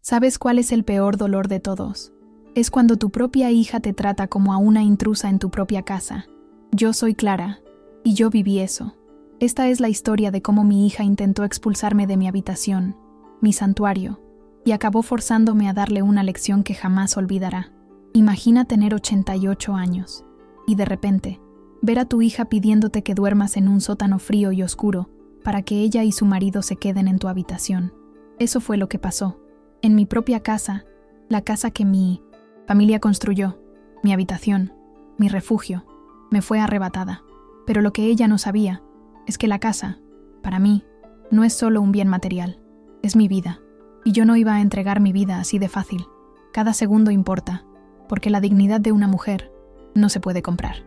¿Sabes cuál es el peor dolor de todos? Es cuando tu propia hija te trata como a una intrusa en tu propia casa. Yo soy Clara, y yo viví eso. Esta es la historia de cómo mi hija intentó expulsarme de mi habitación, mi santuario, y acabó forzándome a darle una lección que jamás olvidará. Imagina tener 88 años, y de repente, ver a tu hija pidiéndote que duermas en un sótano frío y oscuro para que ella y su marido se queden en tu habitación. Eso fue lo que pasó. En mi propia casa, la casa que mi familia construyó, mi habitación, mi refugio, me fue arrebatada. Pero lo que ella no sabía es que la casa, para mí, no es solo un bien material, es mi vida. Y yo no iba a entregar mi vida así de fácil. Cada segundo importa, porque la dignidad de una mujer no se puede comprar.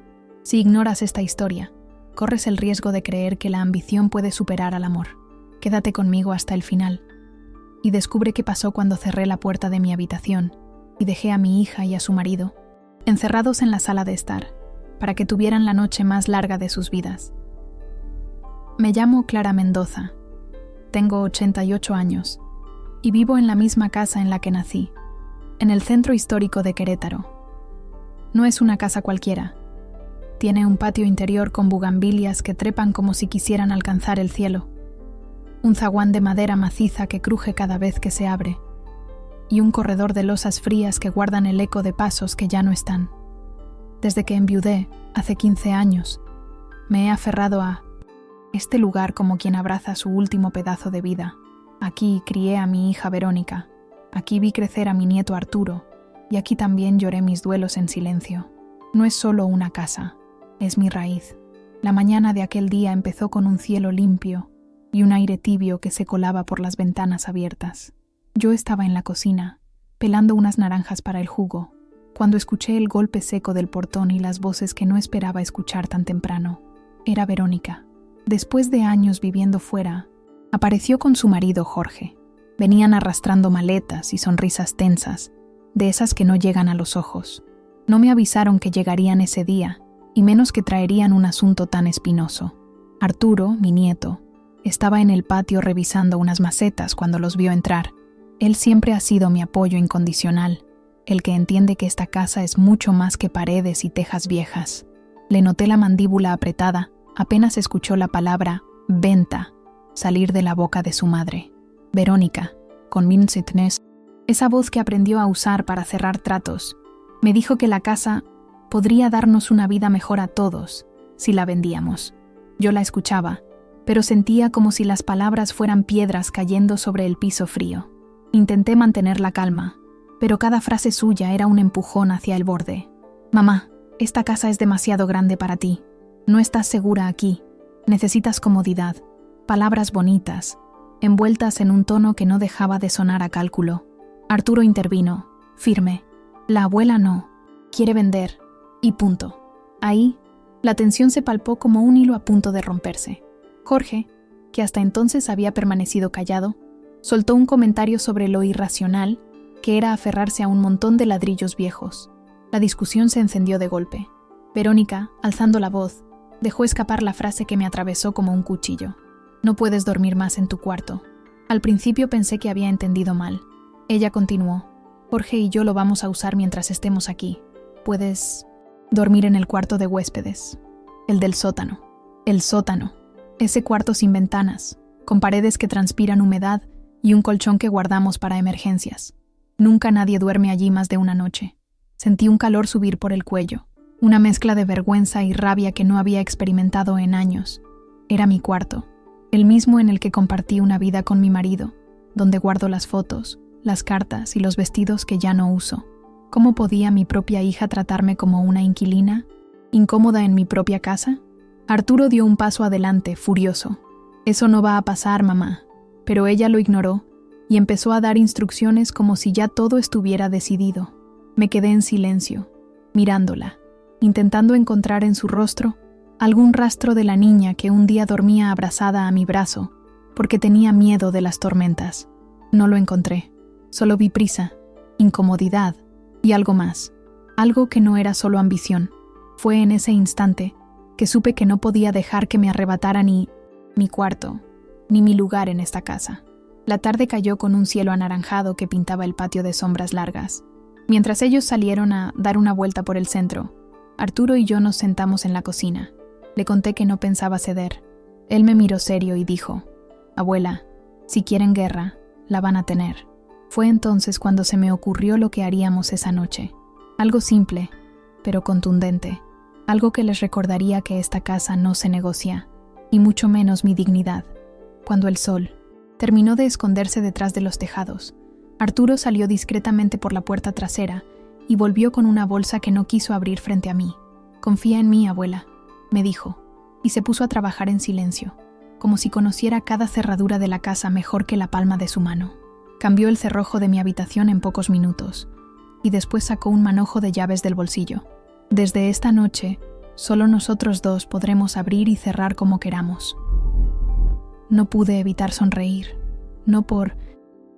Si ignoras esta historia, corres el riesgo de creer que la ambición puede superar al amor. Quédate conmigo hasta el final y descubre qué pasó cuando cerré la puerta de mi habitación y dejé a mi hija y a su marido encerrados en la sala de estar para que tuvieran la noche más larga de sus vidas. Me llamo Clara Mendoza, tengo 88 años y vivo en la misma casa en la que nací, en el centro histórico de Querétaro. No es una casa cualquiera. Tiene un patio interior con bugambilias que trepan como si quisieran alcanzar el cielo, un zaguán de madera maciza que cruje cada vez que se abre, y un corredor de losas frías que guardan el eco de pasos que ya no están. Desde que enviudé, hace 15 años, me he aferrado a este lugar como quien abraza su último pedazo de vida. Aquí crié a mi hija Verónica, aquí vi crecer a mi nieto Arturo, y aquí también lloré mis duelos en silencio. No es solo una casa, es mi raíz. La mañana de aquel día empezó con un cielo limpio y un aire tibio que se colaba por las ventanas abiertas. Yo estaba en la cocina, pelando unas naranjas para el jugo, cuando escuché el golpe seco del portón y las voces que no esperaba escuchar tan temprano. Era Verónica. Después de años viviendo fuera, apareció con su marido Jorge. Venían arrastrando maletas y sonrisas tensas, de esas que no llegan a los ojos. No me avisaron que llegarían ese día, y menos que traerían un asunto tan espinoso. Arturo, mi nieto, estaba en el patio revisando unas macetas cuando los vio entrar. Él siempre ha sido mi apoyo incondicional, el que entiende que esta casa es mucho más que paredes y tejas viejas. Le noté la mandíbula apretada, apenas escuchó la palabra «venta» salir de la boca de su madre. Verónica, con minceitness, esa voz que aprendió a usar para cerrar tratos, me dijo que la casa podría darnos una vida mejor a todos si la vendíamos. Yo la escuchaba, pero sentía como si las palabras fueran piedras cayendo sobre el piso frío. Intenté mantener la calma, pero cada frase suya era un empujón hacia el borde. «Mamá, esta casa es demasiado grande para ti. No estás segura aquí. Necesitas comodidad». Palabras bonitas, envueltas en un tono que no dejaba de sonar a cálculo. Arturo intervino, firme. «La abuela no. Quiere vender. Y punto». Ahí, la tensión se palpó como un hilo a punto de romperse. Jorge, que hasta entonces había permanecido callado, soltó un comentario sobre lo irracional que era aferrarse a un montón de ladrillos viejos. La discusión se encendió de golpe. Verónica, alzando la voz, dejó escapar la frase que me atravesó como un cuchillo. «No puedes dormir más en tu cuarto». Al principio pensé que había entendido mal. Ella continuó: «Jorge y yo lo vamos a usar mientras estemos aquí. Puedes dormir en el cuarto de huéspedes. El del sótano. El sótano. Ese cuarto sin ventanas, con paredes que transpiran humedad y un colchón que guardamos para emergencias. Nunca nadie duerme allí más de una noche». Sentí un calor subir por el cuello, una mezcla de vergüenza y rabia que no había experimentado en años. Era mi cuarto, el mismo en el que compartí una vida con mi marido, donde guardo las fotos, las cartas y los vestidos que ya no uso. ¿Cómo podía mi propia hija tratarme como una inquilina, incómoda en mi propia casa? Arturo dio un paso adelante, furioso. «Eso no va a pasar, mamá». Pero ella lo ignoró y empezó a dar instrucciones como si ya todo estuviera decidido. Me quedé en silencio, mirándola, intentando encontrar en su rostro algún rastro de la niña que un día dormía abrazada a mi brazo, porque tenía miedo de las tormentas. No lo encontré. Solo vi prisa, incomodidad y algo más. Algo que no era solo ambición. Fue en ese instante que supe que no podía dejar que me arrebatara ni mi cuarto, ni mi lugar en esta casa. La tarde cayó con un cielo anaranjado que pintaba el patio de sombras largas. Mientras ellos salieron a dar una vuelta por el centro, Arturo y yo nos sentamos en la cocina. Le conté que no pensaba ceder. Él me miró serio y dijo: «Abuela, si quieren guerra, la van a tener». Fue entonces cuando se me ocurrió lo que haríamos esa noche. Algo simple, pero contundente. Algo que les recordaría que esta casa no se negocia, y mucho menos mi dignidad. Cuando el sol terminó de esconderse detrás de los tejados, Arturo salió discretamente por la puerta trasera y volvió con una bolsa que no quiso abrir frente a mí. «Confía en mí, abuela», me dijo, y se puso a trabajar en silencio, como si conociera cada cerradura de la casa mejor que la palma de su mano. Cambió el cerrojo de mi habitación en pocos minutos, y después sacó un manojo de llaves del bolsillo. «Desde esta noche, solo nosotros dos podremos abrir y cerrar como queramos». No pude evitar sonreír, no por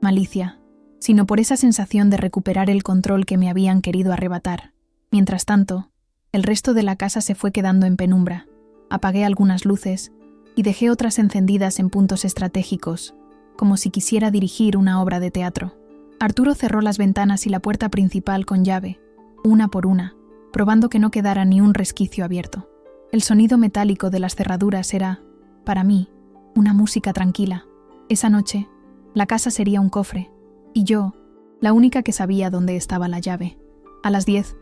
malicia, sino por esa sensación de recuperar el control que me habían querido arrebatar. Mientras tanto, el resto de la casa se fue quedando en penumbra. Apagué algunas luces y dejé otras encendidas en puntos estratégicos, como si quisiera dirigir una obra de teatro. Arturo cerró las ventanas y la puerta principal con llave, una por una, probando que no quedara ni un resquicio abierto. El sonido metálico de las cerraduras era, para mí, una música tranquila. Esa noche, la casa sería un cofre, y yo, la única que sabía dónde estaba la llave. A las 10,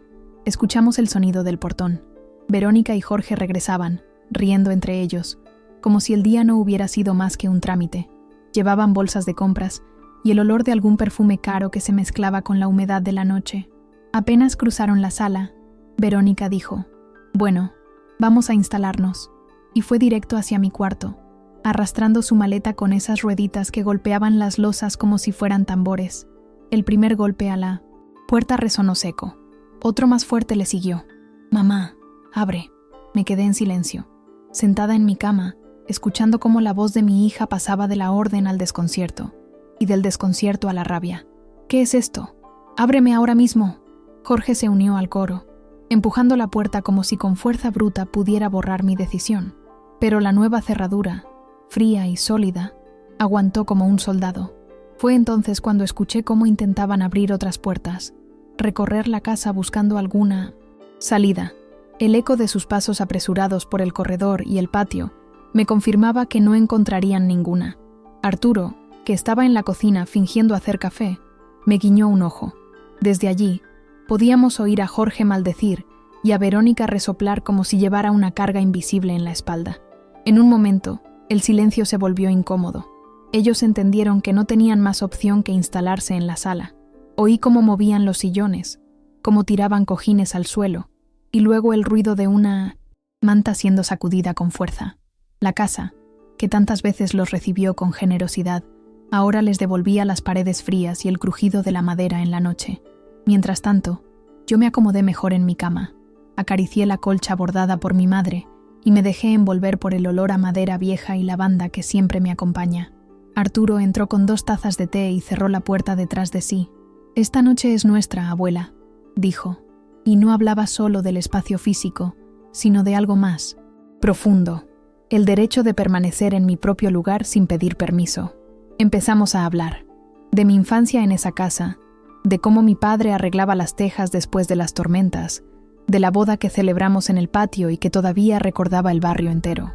escuchamos el sonido del portón. Verónica y Jorge regresaban, riendo entre ellos, como si el día no hubiera sido más que un trámite. Llevaban bolsas de compras y el olor de algún perfume caro que se mezclaba con la humedad de la noche. Apenas cruzaron la sala, Verónica dijo: «Bueno, vamos a instalarnos», y fue directo hacia mi cuarto, arrastrando su maleta con esas rueditas que golpeaban las losas como si fueran tambores. El primer golpe a la puerta resonó seco. Otro más fuerte le siguió. «Mamá, abre». Me quedé en silencio, sentada en mi cama, escuchando cómo la voz de mi hija pasaba de la orden al desconcierto, y del desconcierto a la rabia. «¿Qué es esto? ¡Ábreme ahora mismo!». Jorge se unió al coro, empujando la puerta como si con fuerza bruta pudiera borrar mi decisión. Pero la nueva cerradura, fría y sólida, aguantó como un soldado. Fue entonces cuando escuché cómo intentaban abrir otras puertas, recorrer la casa buscando alguna salida. El eco de sus pasos apresurados por el corredor y el patio me confirmaba que no encontrarían ninguna. Arturo, que estaba en la cocina fingiendo hacer café, me guiñó un ojo. Desde allí, podíamos oír a Jorge maldecir y a Verónica resoplar como si llevara una carga invisible en la espalda. En un momento, el silencio se volvió incómodo. Ellos entendieron que no tenían más opción que instalarse en la sala. Oí cómo movían los sillones, cómo tiraban cojines al suelo, y luego el ruido de una manta siendo sacudida con fuerza. La casa, que tantas veces los recibió con generosidad, ahora les devolvía las paredes frías y el crujido de la madera en la noche. Mientras tanto, yo me acomodé mejor en mi cama, acaricié la colcha bordada por mi madre y me dejé envolver por el olor a madera vieja y lavanda que siempre me acompaña. Arturo entró con 2 tazas de té y cerró la puerta detrás de sí. «Esta noche es nuestra, abuela», dijo, y no hablaba solo del espacio físico, sino de algo más, profundo, el derecho de permanecer en mi propio lugar sin pedir permiso. Empezamos a hablar, de mi infancia en esa casa, de cómo mi padre arreglaba las tejas después de las tormentas, de la boda que celebramos en el patio y que todavía recordaba el barrio entero.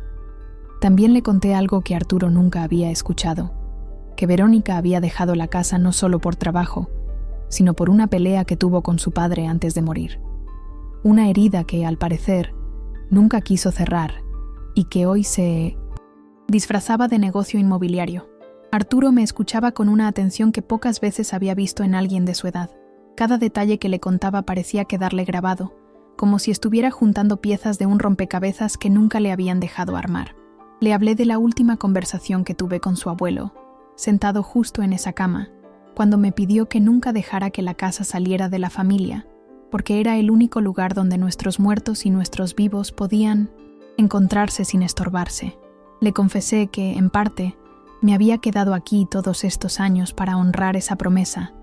También le conté algo que Arturo nunca había escuchado, que Verónica había dejado la casa no solo por trabajo, sino por una pelea que tuvo con su padre antes de morir. Una herida que, al parecer, nunca quiso cerrar y que hoy se disfrazaba de negocio inmobiliario. Arturo me escuchaba con una atención que pocas veces había visto en alguien de su edad. Cada detalle que le contaba parecía quedarle grabado, como si estuviera juntando piezas de un rompecabezas que nunca le habían dejado armar. Le hablé de la última conversación que tuve con su abuelo, sentado justo en esa cama, cuando me pidió que nunca dejara que la casa saliera de la familia, porque era el único lugar donde nuestros muertos y nuestros vivos podían encontrarse sin estorbarse. Le confesé que, en parte, me había quedado aquí todos estos años para honrar esa promesa,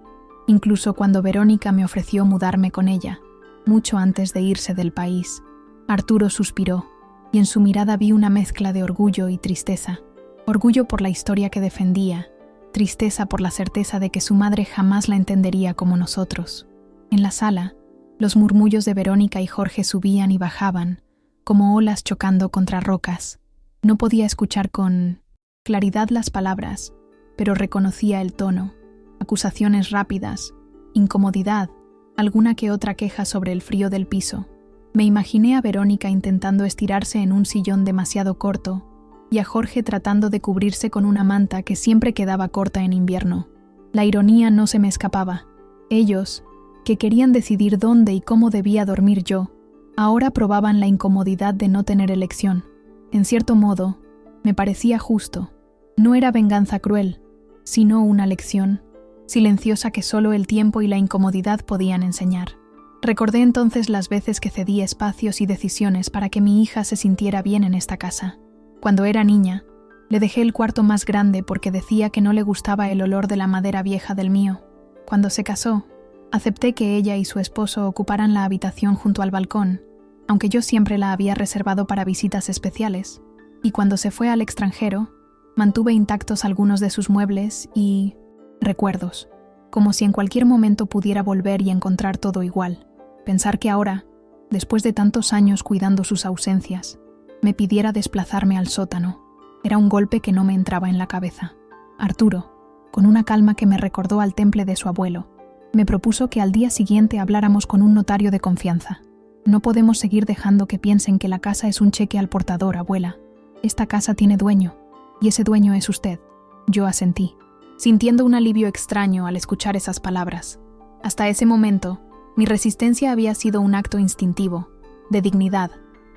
incluso cuando Verónica me ofreció mudarme con ella, mucho antes de irse del país. Arturo suspiró, y en su mirada vi una mezcla de orgullo y tristeza. Orgullo por la historia que defendía, tristeza por la certeza de que su madre jamás la entendería como nosotros. En la sala, los murmullos de Verónica y Jorge subían y bajaban, como olas chocando contra rocas. No podía escuchar con claridad las palabras, pero reconocía el tono, acusaciones rápidas, incomodidad, alguna que otra queja sobre el frío del piso. Me imaginé a Verónica intentando estirarse en un sillón demasiado corto y a Jorge tratando de cubrirse con una manta que siempre quedaba corta en invierno. La ironía no se me escapaba. Ellos, que querían decidir dónde y cómo debía dormir yo, ahora probaban la incomodidad de no tener elección. En cierto modo, me parecía justo. No era venganza cruel, sino una lección silenciosa que solo el tiempo y la incomodidad podían enseñar. Recordé entonces las veces que cedí espacios y decisiones para que mi hija se sintiera bien en esta casa. Cuando era niña, le dejé el cuarto más grande porque decía que no le gustaba el olor de la madera vieja del mío. Cuando se casó, acepté que ella y su esposo ocuparan la habitación junto al balcón, aunque yo siempre la había reservado para visitas especiales, y cuando se fue al extranjero, mantuve intactos algunos de sus muebles y recuerdos, como si en cualquier momento pudiera volver y encontrar todo igual. Pensar que ahora, después de tantos años cuidando sus ausencias, me pidiera desplazarme al sótano, era un golpe que no me entraba en la cabeza. Arturo, con una calma que me recordó al temple de su abuelo, me propuso que al día siguiente habláramos con un notario de confianza. No podemos seguir dejando que piensen que la casa es un cheque al portador, abuela. Esta casa tiene dueño, y ese dueño es usted. Yo asentí, sintiendo un alivio extraño al escuchar esas palabras. Hasta ese momento, mi resistencia había sido un acto instintivo, de dignidad,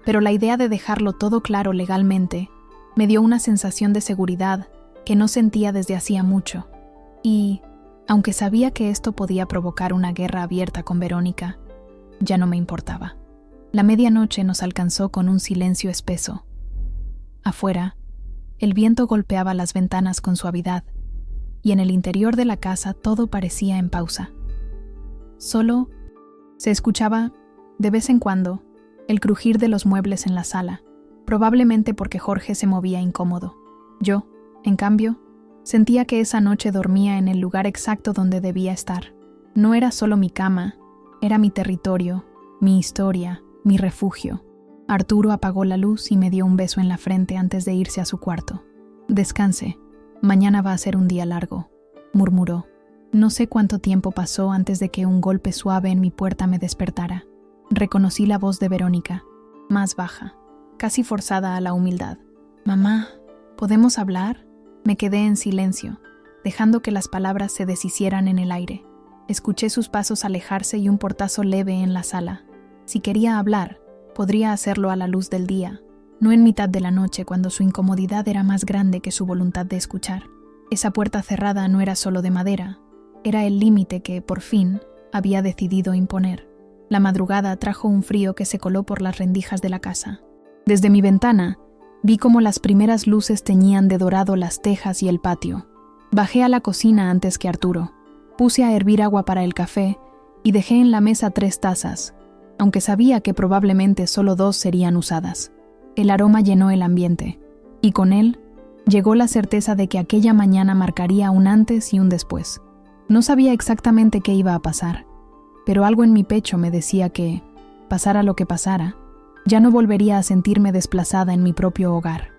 pero la idea de dejarlo todo claro legalmente me dio una sensación de seguridad que no sentía desde hacía mucho. Y, aunque sabía que esto podía provocar una guerra abierta con Verónica, ya no me importaba. La medianoche nos alcanzó con un silencio espeso. Afuera, el viento golpeaba las ventanas con suavidad, y en el interior de la casa todo parecía en pausa. Solo se escuchaba, de vez en cuando, el crujir de los muebles en la sala, probablemente porque Jorge se movía incómodo. Yo, en cambio, sentía que esa noche dormía en el lugar exacto donde debía estar. No era solo mi cama, era mi territorio, mi historia, mi refugio. Arturo apagó la luz y me dio un beso en la frente antes de irse a su cuarto. «Descanse, mañana va a ser un día largo», murmuró. No sé cuánto tiempo pasó antes de que un golpe suave en mi puerta me despertara. Reconocí la voz de Verónica, más baja, casi forzada a la humildad. «Mamá, ¿podemos hablar?». Me quedé en silencio, dejando que las palabras se deshicieran en el aire. Escuché sus pasos alejarse y un portazo leve en la sala. Si quería hablar, podría hacerlo a la luz del día, no en mitad de la noche cuando su incomodidad era más grande que su voluntad de escuchar. Esa puerta cerrada no era solo de madera, era el límite que, por fin, había decidido imponer. La madrugada trajo un frío que se coló por las rendijas de la casa. Desde mi ventana, vi cómo las primeras luces teñían de dorado las tejas y el patio. Bajé a la cocina antes que Arturo. Puse a hervir agua para el café y dejé en la mesa 3 tazas, aunque sabía que probablemente solo 2 serían usadas. El aroma llenó el ambiente, y con él llegó la certeza de que aquella mañana marcaría un antes y un después. No sabía exactamente qué iba a pasar, pero algo en mi pecho me decía que, pasara lo que pasara, ya no volvería a sentirme desplazada en mi propio hogar.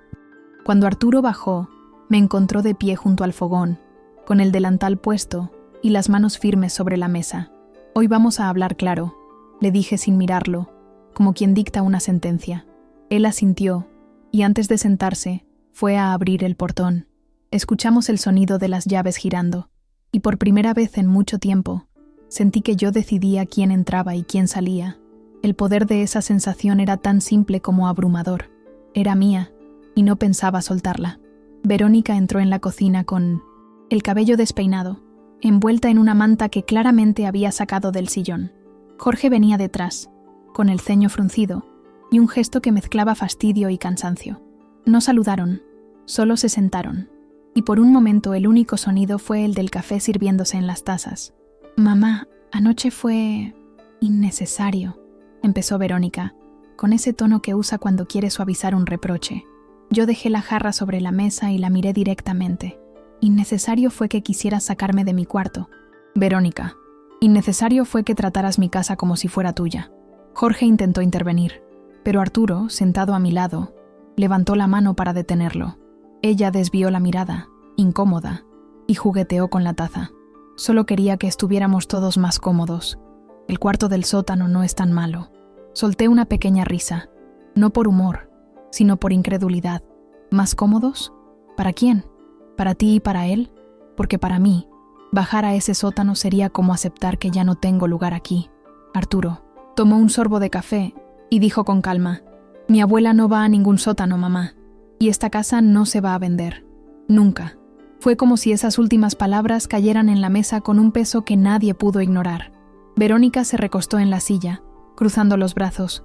Cuando Arturo bajó, me encontró de pie junto al fogón, con el delantal puesto y las manos firmes sobre la mesa. «Hoy vamos a hablar claro», le dije sin mirarlo, como quien dicta una sentencia. Él asintió, y antes de sentarse, fue a abrir el portón. Escuchamos el sonido de las llaves girando, y por primera vez en mucho tiempo, sentí que yo decidía quién entraba y quién salía. El poder de esa sensación era tan simple como abrumador. Era mía, y no pensaba soltarla. Verónica entró en la cocina con el cabello despeinado, envuelta en una manta que claramente había sacado del sillón. Jorge venía detrás, con el ceño fruncido, y un gesto que mezclaba fastidio y cansancio. No saludaron, solo se sentaron, y por un momento el único sonido fue el del café sirviéndose en las tazas. «Mamá, anoche fue innecesario», empezó Verónica, con ese tono que usa cuando quiere suavizar un reproche. Yo dejé la jarra sobre la mesa y la miré directamente. Innecesario fue que quisieras sacarme de mi cuarto. Verónica, innecesario fue que trataras mi casa como si fuera tuya. Jorge intentó intervenir, pero Arturo, sentado a mi lado, levantó la mano para detenerlo. Ella desvió la mirada, incómoda, y jugueteó con la taza. Solo quería que estuviéramos todos más cómodos. El cuarto del sótano no es tan malo. Solté una pequeña risa, no por humor, sino por incredulidad. ¿Más cómodos? ¿Para quién? ¿Para ti y para él? Porque para mí, bajar a ese sótano sería como aceptar que ya no tengo lugar aquí. Arturo tomó un sorbo de café y dijo con calma: mi abuela no va a ningún sótano, mamá, y esta casa no se va a vender. Nunca. Fue como si esas últimas palabras cayeran en la mesa con un peso que nadie pudo ignorar. Verónica se recostó en la silla, cruzando los brazos.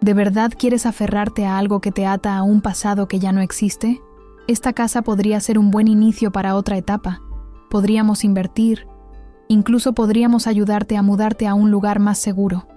¿De verdad quieres aferrarte a algo que te ata a un pasado que ya no existe? Esta casa podría ser un buen inicio para otra etapa. Podríamos invertir. Incluso podríamos ayudarte a mudarte a un lugar más seguro.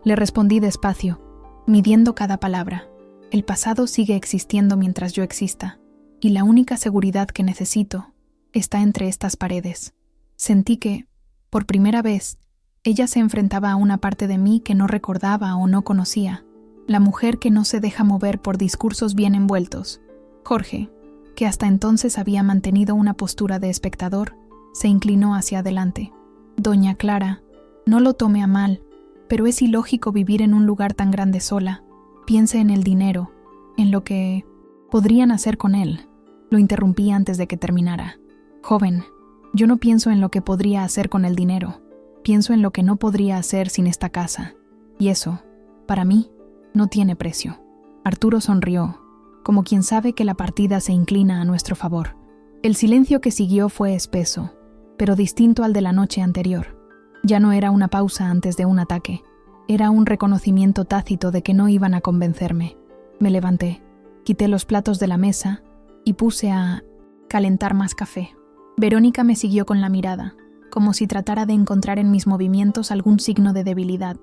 Le respondí despacio, midiendo cada palabra. El pasado sigue existiendo mientras yo exista, y la única seguridad que necesito está entre estas paredes. Sentí que, por primera vez, ella se enfrentaba a una parte de mí que no recordaba o no conocía, la mujer que no se deja mover por discursos bien envueltos. Jorge, que hasta entonces había mantenido una postura de espectador, se inclinó hacia adelante. Doña Clara, no lo tome a mal, pero es ilógico vivir en un lugar tan grande sola. Piense en el dinero, en lo que podrían hacer con él. Lo interrumpí antes de que terminara. Joven, yo no pienso en lo que podría hacer con el dinero. Pienso en lo que no podría hacer sin esta casa. Y eso, para mí, no tiene precio. Arturo sonrió, como quien sabe que la partida se inclina a nuestro favor. El silencio que siguió fue espeso, pero distinto al de la noche anterior. Ya no era una pausa antes de un ataque. Era un reconocimiento tácito de que no iban a convencerme. Me levanté, quité los platos de la mesa y puse a calentar más café. Verónica me siguió con la mirada, como si tratara de encontrar en mis movimientos algún signo de debilidad.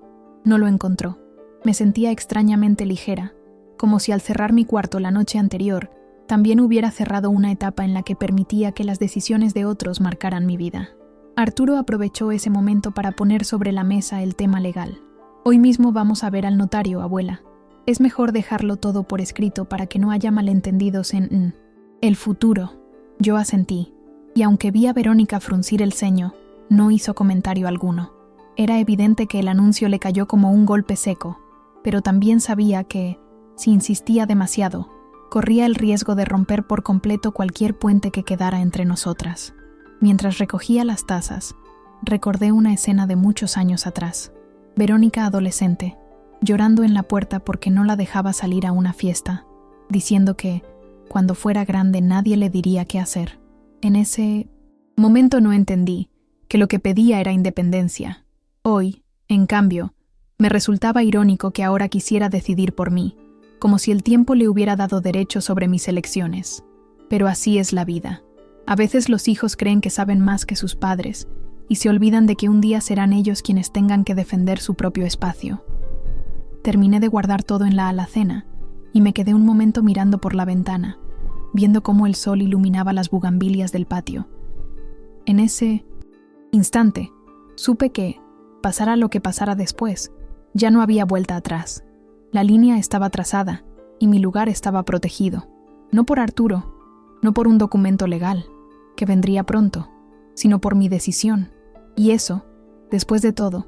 No lo encontró. Me sentía extrañamente ligera, como si al cerrar mi cuarto la noche anterior, también hubiera cerrado una etapa en la que permitía que las decisiones de otros marcaran mi vida. Arturo aprovechó ese momento para poner sobre la mesa el tema legal. Hoy mismo vamos a ver al notario, abuela. Es mejor dejarlo todo por escrito para que no haya malentendidos en el futuro. Yo asentí, y aunque vi a Verónica fruncir el ceño, no hizo comentario alguno. Era evidente que el anuncio le cayó como un golpe seco, pero también sabía que, si insistía demasiado, corría el riesgo de romper por completo cualquier puente que quedara entre nosotras. Mientras recogía las tazas, recordé una escena de muchos años atrás. Verónica adolescente, llorando en la puerta porque no la dejaba salir a una fiesta, diciendo que, cuando fuera grande, nadie le diría qué hacer. En ese momento no entendí que lo que pedía era independencia. Hoy, en cambio, me resultaba irónico que ahora quisiera decidir por mí, como si el tiempo le hubiera dado derecho sobre mis elecciones. Pero así es la vida. A veces los hijos creen que saben más que sus padres y se olvidan de que un día serán ellos quienes tengan que defender su propio espacio. Terminé de guardar todo en la alacena y me quedé un momento mirando por la ventana, viendo cómo el sol iluminaba las bugambilias del patio. En ese instante, supe que, pasara lo que pasara después, ya no había vuelta atrás. La línea estaba trazada y mi lugar estaba protegido, no por Arturo, no por un documento legal, que vendría pronto, sino por mi decisión. Y eso, después de todo,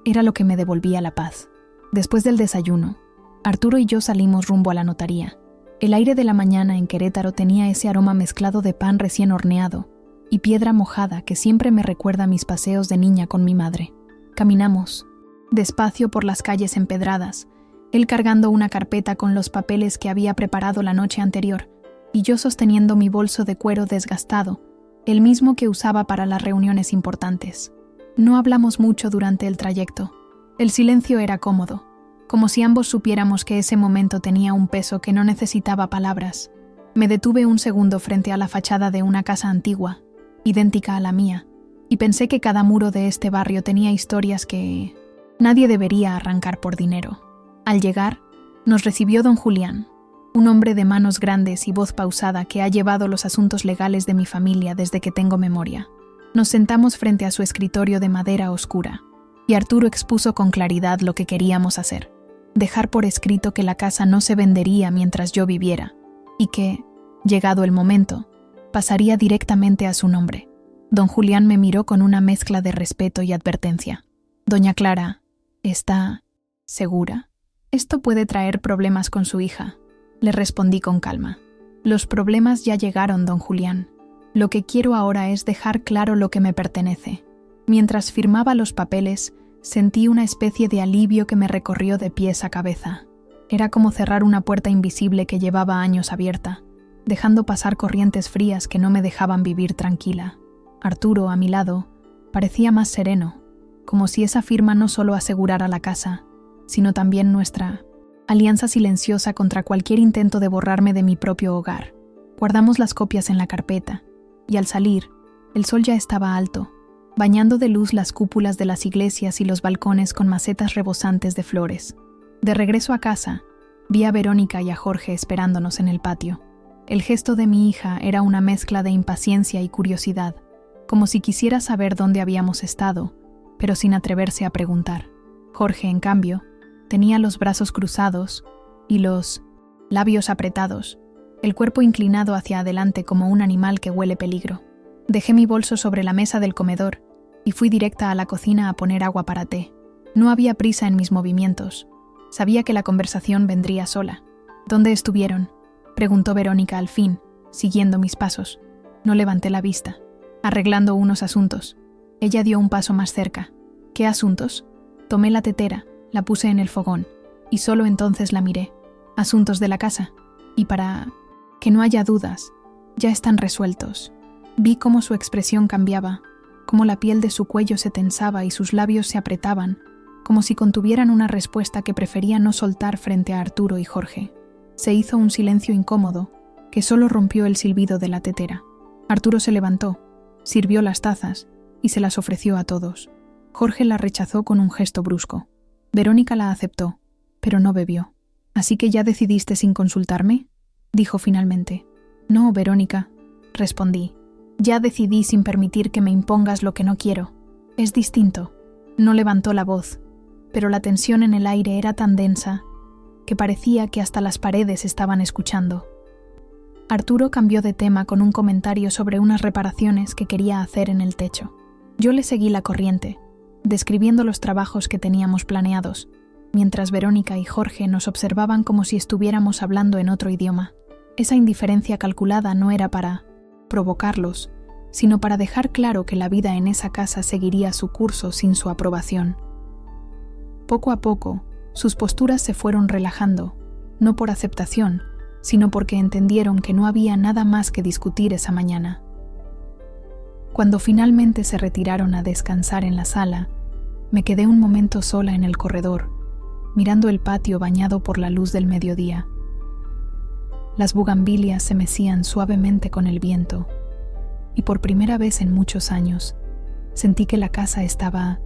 era lo que me devolvía la paz. Después del desayuno, Arturo y yo salimos rumbo a la notaría. El aire de la mañana en Querétaro tenía ese aroma mezclado de pan recién horneado y piedra mojada que siempre me recuerda a mis paseos de niña con mi madre. Caminamos, despacio por las calles empedradas, él cargando una carpeta con los papeles que había preparado la noche anterior, y yo sosteniendo mi bolso de cuero desgastado, el mismo que usaba para las reuniones importantes. No hablamos mucho durante el trayecto. El silencio era cómodo, como si ambos supiéramos que ese momento tenía un peso que no necesitaba palabras. Me detuve un segundo frente a la fachada de una casa antigua, idéntica a la mía, y pensé que cada muro de este barrio tenía historias que nadie debería arrancar por dinero. Al llegar, nos recibió don Julián, un hombre de manos grandes y voz pausada que ha llevado los asuntos legales de mi familia desde que tengo memoria. Nos sentamos frente a su escritorio de madera oscura, y Arturo expuso con claridad lo que queríamos hacer: dejar por escrito que la casa no se vendería mientras yo viviera, y que, llegado el momento, pasaría directamente a su nombre. Don Julián me miró con una mezcla de respeto y advertencia. «Doña Clara, ¿está segura? Esto puede traer problemas con su hija», le respondí con calma. «Los problemas ya llegaron, don Julián. Lo que quiero ahora es dejar claro lo que me pertenece». Mientras firmaba los papeles, sentí una especie de alivio que me recorrió de pies a cabeza. Era como cerrar una puerta invisible que llevaba años abierta, dejando pasar corrientes frías que no me dejaban vivir tranquila. Arturo, a mi lado, parecía más sereno, como si esa firma no solo asegurara la casa, sino también nuestra alianza silenciosa contra cualquier intento de borrarme de mi propio hogar. Guardamos las copias en la carpeta, y al salir, el sol ya estaba alto, bañando de luz las cúpulas de las iglesias y los balcones con macetas rebosantes de flores. De regreso a casa, vi a Verónica y a Jorge esperándonos en el patio. El gesto de mi hija era una mezcla de impaciencia y curiosidad, como si quisiera saber dónde habíamos estado, pero sin atreverse a preguntar. Jorge, en cambio, tenía los brazos cruzados y los labios apretados, el cuerpo inclinado hacia adelante como un animal que huele peligro. Dejé mi bolso sobre la mesa del comedor y fui directa a la cocina a poner agua para té. No había prisa en mis movimientos. Sabía que la conversación vendría sola. «¿Dónde estuvieron?», preguntó Verónica al fin, siguiendo mis pasos. No levanté la vista. «Arreglando unos asuntos». Ella dio un paso más cerca. «¿Qué asuntos?». Tomé la tetera, la puse en el fogón, y solo entonces la miré. «Asuntos de la casa. Y para que no haya dudas, ya están resueltos». Vi cómo su expresión cambiaba, cómo la piel de su cuello se tensaba y sus labios se apretaban, como si contuvieran una respuesta que prefería no soltar frente a Arturo y Jorge. Se hizo un silencio incómodo, que solo rompió el silbido de la tetera. Arturo se levantó, sirvió las tazas y se las ofreció a todos. Jorge la rechazó con un gesto brusco. Verónica la aceptó, pero no bebió. «¿Así que ya decidiste sin consultarme?», dijo finalmente. «No, Verónica», respondí. «Ya decidí sin permitir que me impongas lo que no quiero. Es distinto». No levantó la voz, pero la tensión en el aire era tan densa que parecía que hasta las paredes estaban escuchando. Arturo cambió de tema con un comentario sobre unas reparaciones que quería hacer en el techo. Yo le seguí la corriente, describiendo los trabajos que teníamos planeados, mientras Verónica y Jorge nos observaban como si estuviéramos hablando en otro idioma. Esa indiferencia calculada no era para provocarlos, sino para dejar claro que la vida en esa casa seguiría su curso sin su aprobación. Poco a poco, sus posturas se fueron relajando, no por aceptación, sino porque entendieron que no había nada más que discutir esa mañana. Cuando finalmente se retiraron a descansar en la sala, me quedé un momento sola en el corredor, mirando el patio bañado por la luz del mediodía. Las bugambilias se mecían suavemente con el viento, y por primera vez en muchos años, sentí que la casa estaba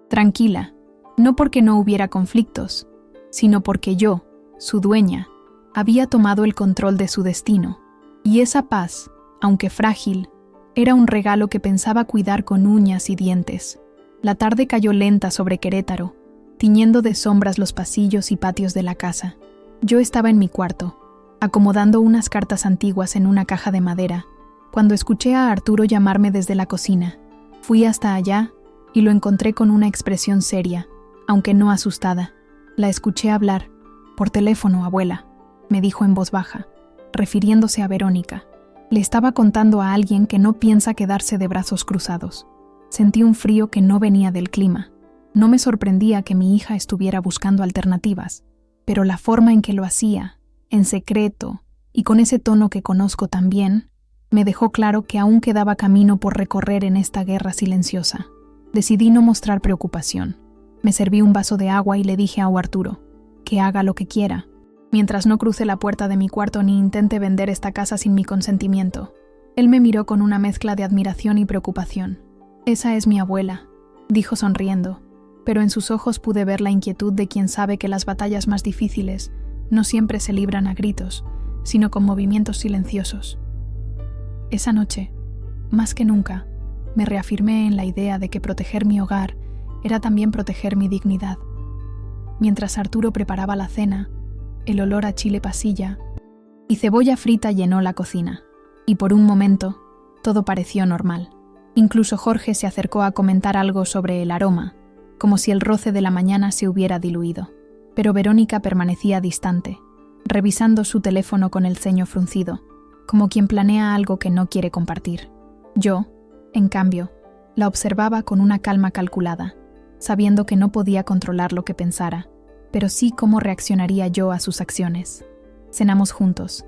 tranquila, no porque no hubiera conflictos, sino porque yo, su dueña, había tomado el control de su destino, y esa paz, aunque frágil, era un regalo que pensaba cuidar con uñas y dientes. La tarde cayó lenta sobre Querétaro, tiñendo de sombras los pasillos y patios de la casa. Yo estaba en mi cuarto, acomodando unas cartas antiguas en una caja de madera, cuando escuché a Arturo llamarme desde la cocina. Fui hasta allá y lo encontré con una expresión seria, aunque no asustada. La escuché hablar. «Por teléfono, abuela», me dijo en voz baja, refiriéndose a Verónica. Le estaba contando a alguien que no piensa quedarse de brazos cruzados. Sentí un frío que no venía del clima. No me sorprendía que mi hija estuviera buscando alternativas, pero la forma en que lo hacía, en secreto y con ese tono que conozco tan bien, me dejó claro que aún quedaba camino por recorrer en esta guerra silenciosa. Decidí no mostrar preocupación. Me serví un vaso de agua y le dije a Arturo que haga lo que quiera, mientras no cruce la puerta de mi cuarto ni intente vender esta casa sin mi consentimiento. Él me miró con una mezcla de admiración y preocupación. «Esa es mi abuela», dijo sonriendo, pero en sus ojos pude ver la inquietud de quien sabe que las batallas más difíciles no siempre se libran a gritos, sino con movimientos silenciosos. Esa noche, más que nunca, me reafirmé en la idea de que proteger mi hogar era también proteger mi dignidad. Mientras Arturo preparaba la cena, el olor a chile pasilla y cebolla frita llenó la cocina, y por un momento todo pareció normal. Incluso Jorge se acercó a comentar algo sobre el aroma, como si el roce de la mañana se hubiera diluido. Pero Verónica permanecía distante, revisando su teléfono con el ceño fruncido, como quien planea algo que no quiere compartir. Yo, en cambio, la observaba con una calma calculada, sabiendo que no podía controlar lo que pensara, pero sí cómo reaccionaría yo a sus acciones. Cenamos juntos,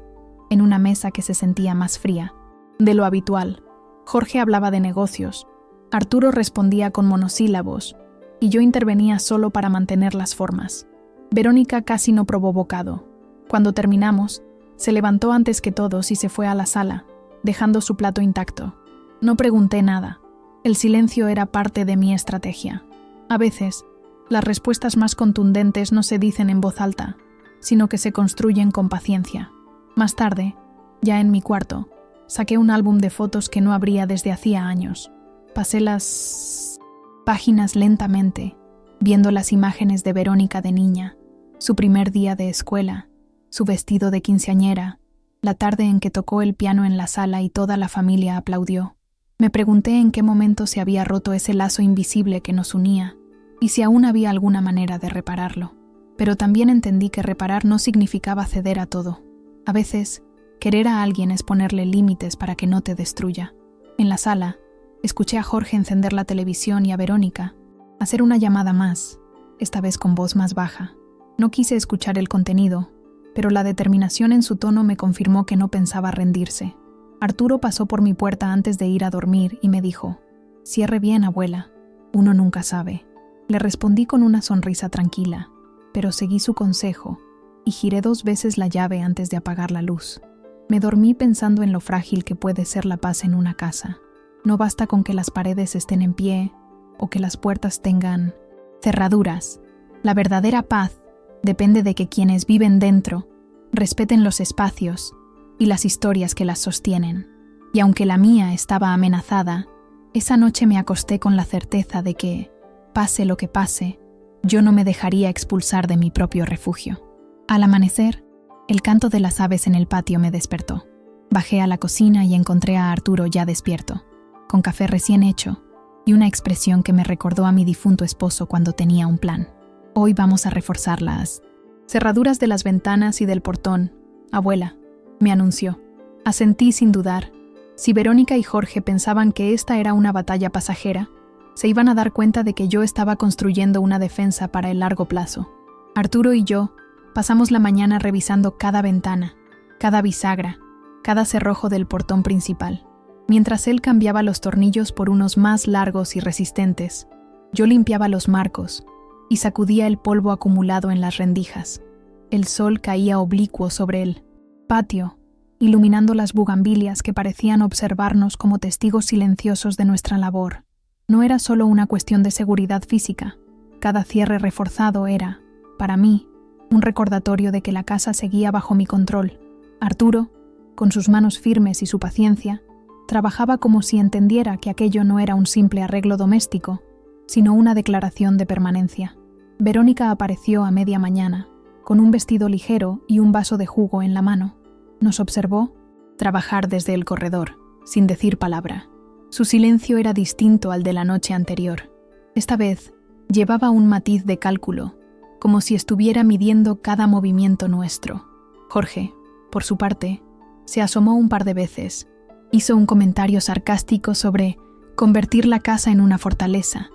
en una mesa que se sentía más fría de lo habitual. Jorge hablaba de negocios, Arturo respondía con monosílabos, y yo intervenía solo para mantener las formas. Verónica casi no probó bocado. Cuando terminamos, se levantó antes que todos y se fue a la sala, dejando su plato intacto. No pregunté nada. El silencio era parte de mi estrategia. A veces, las respuestas más contundentes no se dicen en voz alta, sino que se construyen con paciencia. Más tarde, ya en mi cuarto, saqué un álbum de fotos que no abría desde hacía años. Pasé las páginas lentamente, viendo las imágenes de Verónica de niña, su primer día de escuela, su vestido de quinceañera, la tarde en que tocó el piano en la sala y toda la familia aplaudió. Me pregunté en qué momento se había roto ese lazo invisible que nos unía y si aún había alguna manera de repararlo. Pero también entendí que reparar no significaba ceder a todo. A veces, querer a alguien es ponerle límites para que no te destruya. En la sala, escuché a Jorge encender la televisión y a Verónica hacer una llamada más, esta vez con voz más baja. No quise escuchar el contenido, pero la determinación en su tono me confirmó que no pensaba rendirse. Arturo pasó por mi puerta antes de ir a dormir y me dijo: «Cierre bien, abuela, uno nunca sabe». Le respondí con una sonrisa tranquila, pero seguí su consejo y giré 2 veces la llave antes de apagar la luz. Me dormí pensando en lo frágil que puede ser la paz en una casa. No basta con que las paredes estén en pie o que las puertas tengan cerraduras. La verdadera paz depende de que quienes viven dentro respeten los espacios y las historias que las sostienen. Y aunque la mía estaba amenazada, esa noche me acosté con la certeza de que, pase lo que pase, yo no me dejaría expulsar de mi propio refugio. Al amanecer, el canto de las aves en el patio me despertó. Bajé a la cocina y encontré a Arturo ya despierto, con café recién hecho y una expresión que me recordó a mi difunto esposo cuando tenía un plan. «Hoy vamos a reforzar las cerraduras de las ventanas y del portón, abuela», me anunció. Asentí sin dudar. Si Verónica y Jorge pensaban que esta era una batalla pasajera, se iban a dar cuenta de que yo estaba construyendo una defensa para el largo plazo. Arturo y yo pasamos la mañana revisando cada ventana, cada bisagra, cada cerrojo del portón principal. Mientras él cambiaba los tornillos por unos más largos y resistentes, yo limpiaba los marcos y sacudía el polvo acumulado en las rendijas. El sol caía oblicuo sobre el patio, iluminando las bugambilias que parecían observarnos como testigos silenciosos de nuestra labor. No era solo una cuestión de seguridad física. Cada cierre reforzado era, para mí, un recordatorio de que la casa seguía bajo mi control. Arturo, con sus manos firmes y su paciencia, trabajaba como si entendiera que aquello no era un simple arreglo doméstico, sino una declaración de permanencia. Verónica apareció a media mañana, con un vestido ligero y un vaso de jugo en la mano. Nos observó trabajar desde el corredor, sin decir palabra. Su silencio era distinto al de la noche anterior. Esta vez llevaba un matiz de cálculo, como si estuviera midiendo cada movimiento nuestro. Jorge, por su parte, se asomó un par de veces. Hizo un comentario sarcástico sobre convertir la casa en una fortaleza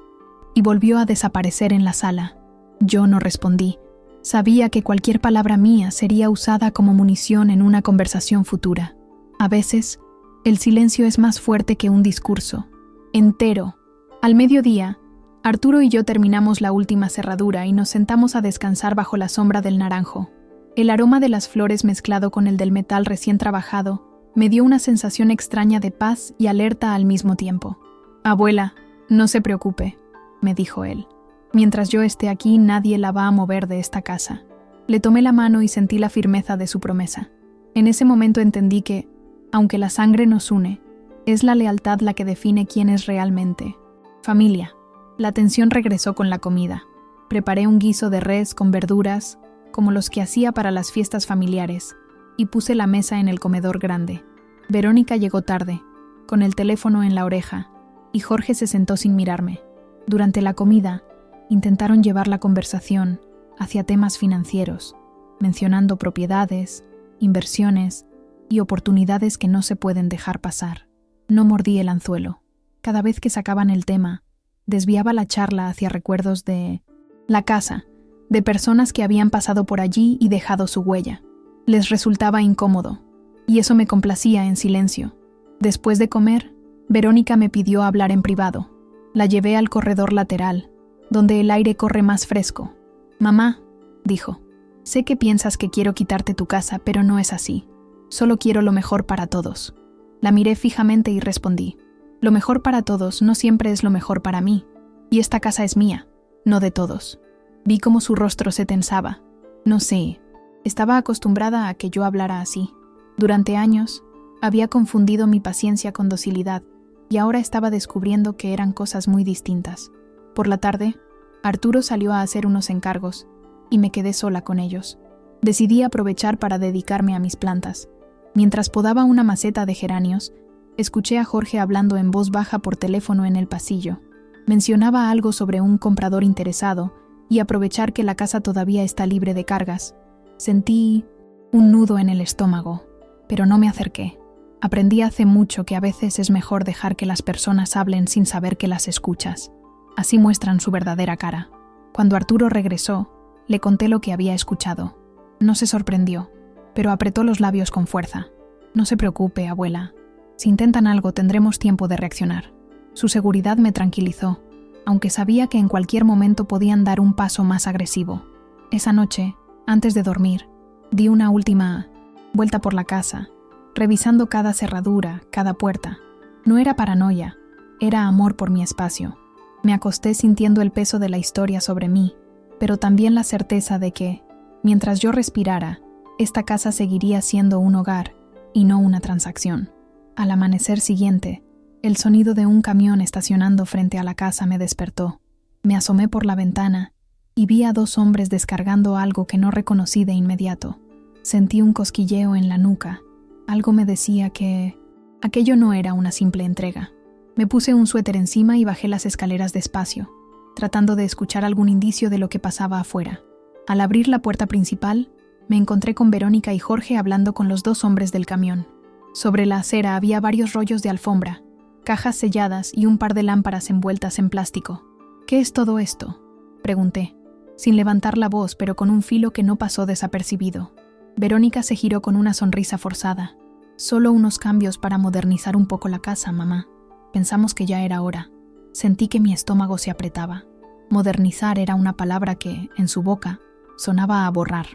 y volvió a desaparecer en la sala. Yo no respondí. Sabía que cualquier palabra mía sería usada como munición en una conversación futura. A veces, el silencio es más fuerte que un discurso. Entero. Al mediodía, Arturo y yo terminamos la última cerradura y nos sentamos a descansar bajo la sombra del naranjo. El aroma de las flores mezclado con el del metal recién trabajado me dio una sensación extraña de paz y alerta al mismo tiempo. «Abuela, no se preocupe», me dijo él. «Mientras yo esté aquí, nadie la va a mover de esta casa». Le tomé la mano y sentí la firmeza de su promesa. En ese momento entendí que, aunque la sangre nos une, es la lealtad la que define quién es realmente. Familia. La tensión regresó con la comida. Preparé un guiso de res con verduras, como los que hacía para las fiestas familiares, y puse la mesa en el comedor grande. Verónica llegó tarde, con el teléfono en la oreja, y Jorge se sentó sin mirarme. Durante la comida, intentaron llevar la conversación hacia temas financieros, mencionando propiedades, inversiones y oportunidades que no se pueden dejar pasar. No mordí el anzuelo. Cada vez que sacaban el tema, desviaba la charla hacia recuerdos de la casa, de personas que habían pasado por allí y dejado su huella. Les resultaba incómodo, y eso me complacía en silencio. Después de comer, Verónica me pidió hablar en privado. La llevé al corredor lateral, donde el aire corre más fresco. «Mamá», dijo, «sé que piensas que quiero quitarte tu casa, pero no es así. Solo quiero lo mejor para todos». La miré fijamente y respondí, «Lo mejor para todos no siempre es lo mejor para mí, y esta casa es mía, no de todos». Vi cómo su rostro se tensaba. No sé, estaba acostumbrada a que yo hablara así. Durante años, había confundido mi paciencia con docilidad, y ahora estaba descubriendo que eran cosas muy distintas. Por la tarde, Arturo salió a hacer unos encargos, y me quedé sola con ellos. Decidí aprovechar para dedicarme a mis plantas. Mientras podaba una maceta de geranios, escuché a Jorge hablando en voz baja por teléfono en el pasillo. Mencionaba algo sobre un comprador interesado y aprovechar que la casa todavía está libre de cargas. Sentí un nudo en el estómago, pero no me acerqué. Aprendí hace mucho que a veces es mejor dejar que las personas hablen sin saber que las escuchas. Así muestran su verdadera cara. Cuando Arturo regresó, le conté lo que había escuchado. No se sorprendió, pero apretó los labios con fuerza. «No se preocupe, abuela. Si intentan algo, tendremos tiempo de reaccionar». Su seguridad me tranquilizó, aunque sabía que en cualquier momento podían dar un paso más agresivo. Esa noche, antes de dormir, di una última vuelta por la casa, revisando cada cerradura, cada puerta. No era paranoia, era amor por mi espacio. Me acosté sintiendo el peso de la historia sobre mí, pero también la certeza de que, mientras yo respirara, esta casa seguiría siendo un hogar y no una transacción. Al amanecer siguiente, el sonido de un camión estacionando frente a la casa me despertó. Me asomé por la ventana y vi a 2 hombres descargando algo que no reconocí de inmediato. Sentí un cosquilleo en la nuca. Algo me decía que aquello no era una simple entrega. Me puse un suéter encima y bajé las escaleras despacio, tratando de escuchar algún indicio de lo que pasaba afuera. Al abrir la puerta principal, me encontré con Verónica y Jorge hablando con los 2 hombres del camión. Sobre la acera había varios rollos de alfombra, cajas selladas y un par de lámparas envueltas en plástico. «¿Qué es todo esto?», pregunté, sin levantar la voz, pero con un filo que no pasó desapercibido. Verónica se giró con una sonrisa forzada. «Solo unos cambios para modernizar un poco la casa, mamá. Pensamos que ya era hora». Sentí que mi estómago se apretaba. Modernizar era una palabra que, en su boca, sonaba a borrar.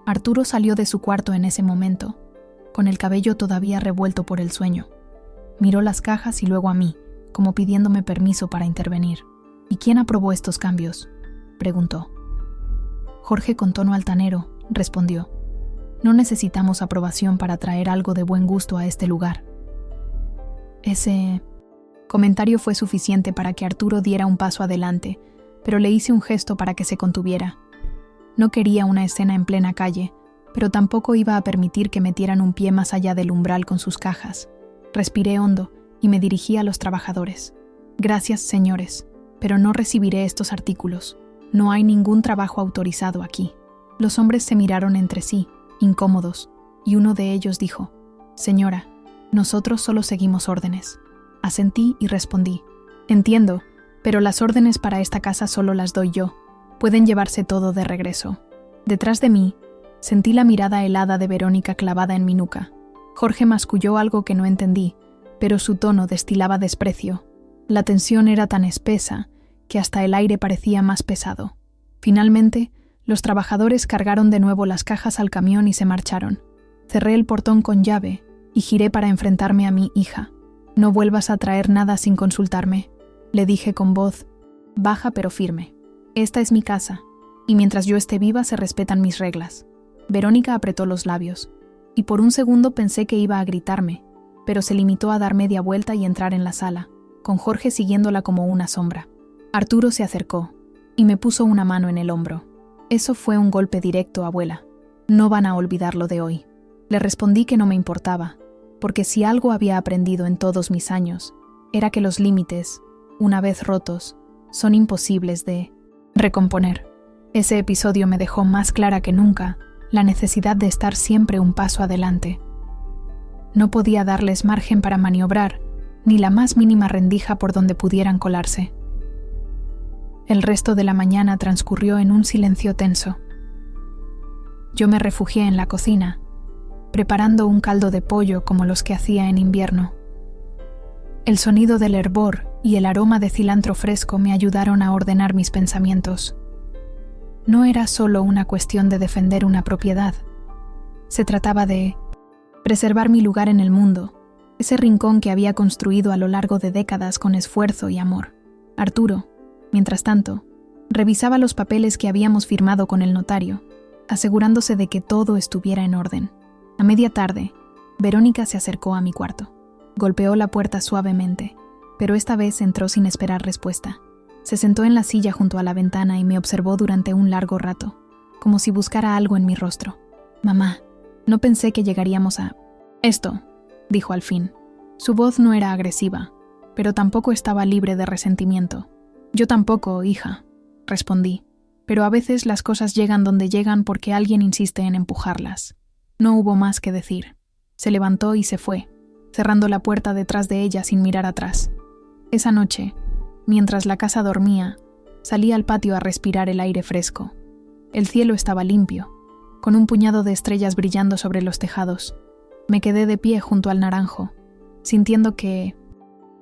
Arturo salió de su cuarto en ese momento, con el cabello todavía revuelto por el sueño. Miró las cajas y luego a mí, como pidiéndome permiso para intervenir. «¿Y quién aprobó estos cambios?», preguntó. Jorge, con tono altanero, respondió: «No necesitamos aprobación para traer algo de buen gusto a este lugar». Ese comentario fue suficiente para que Arturo diera un paso adelante, pero le hice un gesto para que se contuviera. No quería una escena en plena calle, pero tampoco iba a permitir que metieran un pie más allá del umbral con sus cajas. Respiré hondo y me dirigí a los trabajadores. «Gracias, señores, pero no recibiré estos artículos. No hay ningún trabajo autorizado aquí». Los hombres se miraron entre sí, incómodos, y uno de ellos dijo: «Señora, nosotros solo seguimos órdenes». Asentí y respondí: «Entiendo, pero las órdenes para esta casa solo las doy yo. Pueden llevarse todo de regreso». Detrás de mí, sentí la mirada helada de Verónica clavada en mi nuca. Jorge masculló algo que no entendí, pero su tono destilaba desprecio. La tensión era tan espesa que hasta el aire parecía más pesado. Finalmente, los trabajadores cargaron de nuevo las cajas al camión y se marcharon. Cerré el portón con llave y giré para enfrentarme a mi hija. «No vuelvas a traer nada sin consultarme», le dije con voz baja pero firme. «Esta es mi casa, Y mientras yo esté viva se respetan mis reglas. Verónica apretó los labios, y por un segundo pensé que iba a gritarme, pero se limitó a dar media vuelta y entrar en la sala, con Jorge siguiéndola como una sombra. Arturo se acercó, y me puso una mano en el hombro. Eso fue un golpe directo, abuela. No van a olvidarlo de hoy. Le respondí que no me importaba, porque si algo había aprendido en todos mis años, era que los límites, una vez rotos, son imposibles de recomponer. Ese episodio me dejó más clara que nunca la necesidad de estar siempre un paso adelante. No podía darles margen para maniobrar, ni la más mínima rendija por donde pudieran colarse. El resto de la mañana transcurrió en un silencio tenso. Yo me refugié en la cocina, preparando un caldo de pollo como los que hacía en invierno. El sonido del hervor y el aroma de cilantro fresco me ayudaron a ordenar mis pensamientos. No era solo una cuestión de defender una propiedad. Se trataba de preservar mi lugar en el mundo, ese rincón que había construido a lo largo de décadas con esfuerzo y amor. Arturo, mientras tanto, revisaba los papeles que habíamos firmado con el notario, asegurándose de que todo estuviera en orden. A media tarde, Verónica se acercó a mi cuarto. Golpeó la puerta suavemente, pero esta vez entró sin esperar respuesta. Se sentó en la silla junto a la ventana y me observó durante un largo rato, como si buscara algo en mi rostro. «Mamá, no pensé que llegaríamos a esto», dijo al fin. Su voz no era agresiva, pero tampoco estaba libre de resentimiento. «Yo tampoco, hija», respondí, «pero a veces las cosas llegan donde llegan porque alguien insiste en empujarlas». No hubo más que decir. Se levantó y se fue, cerrando la puerta detrás de ella sin mirar atrás. Esa noche, mientras la casa dormía, salí al patio a respirar el aire fresco. El cielo estaba limpio, con un puñado de estrellas brillando sobre los tejados. Me quedé de pie junto al naranjo, sintiendo que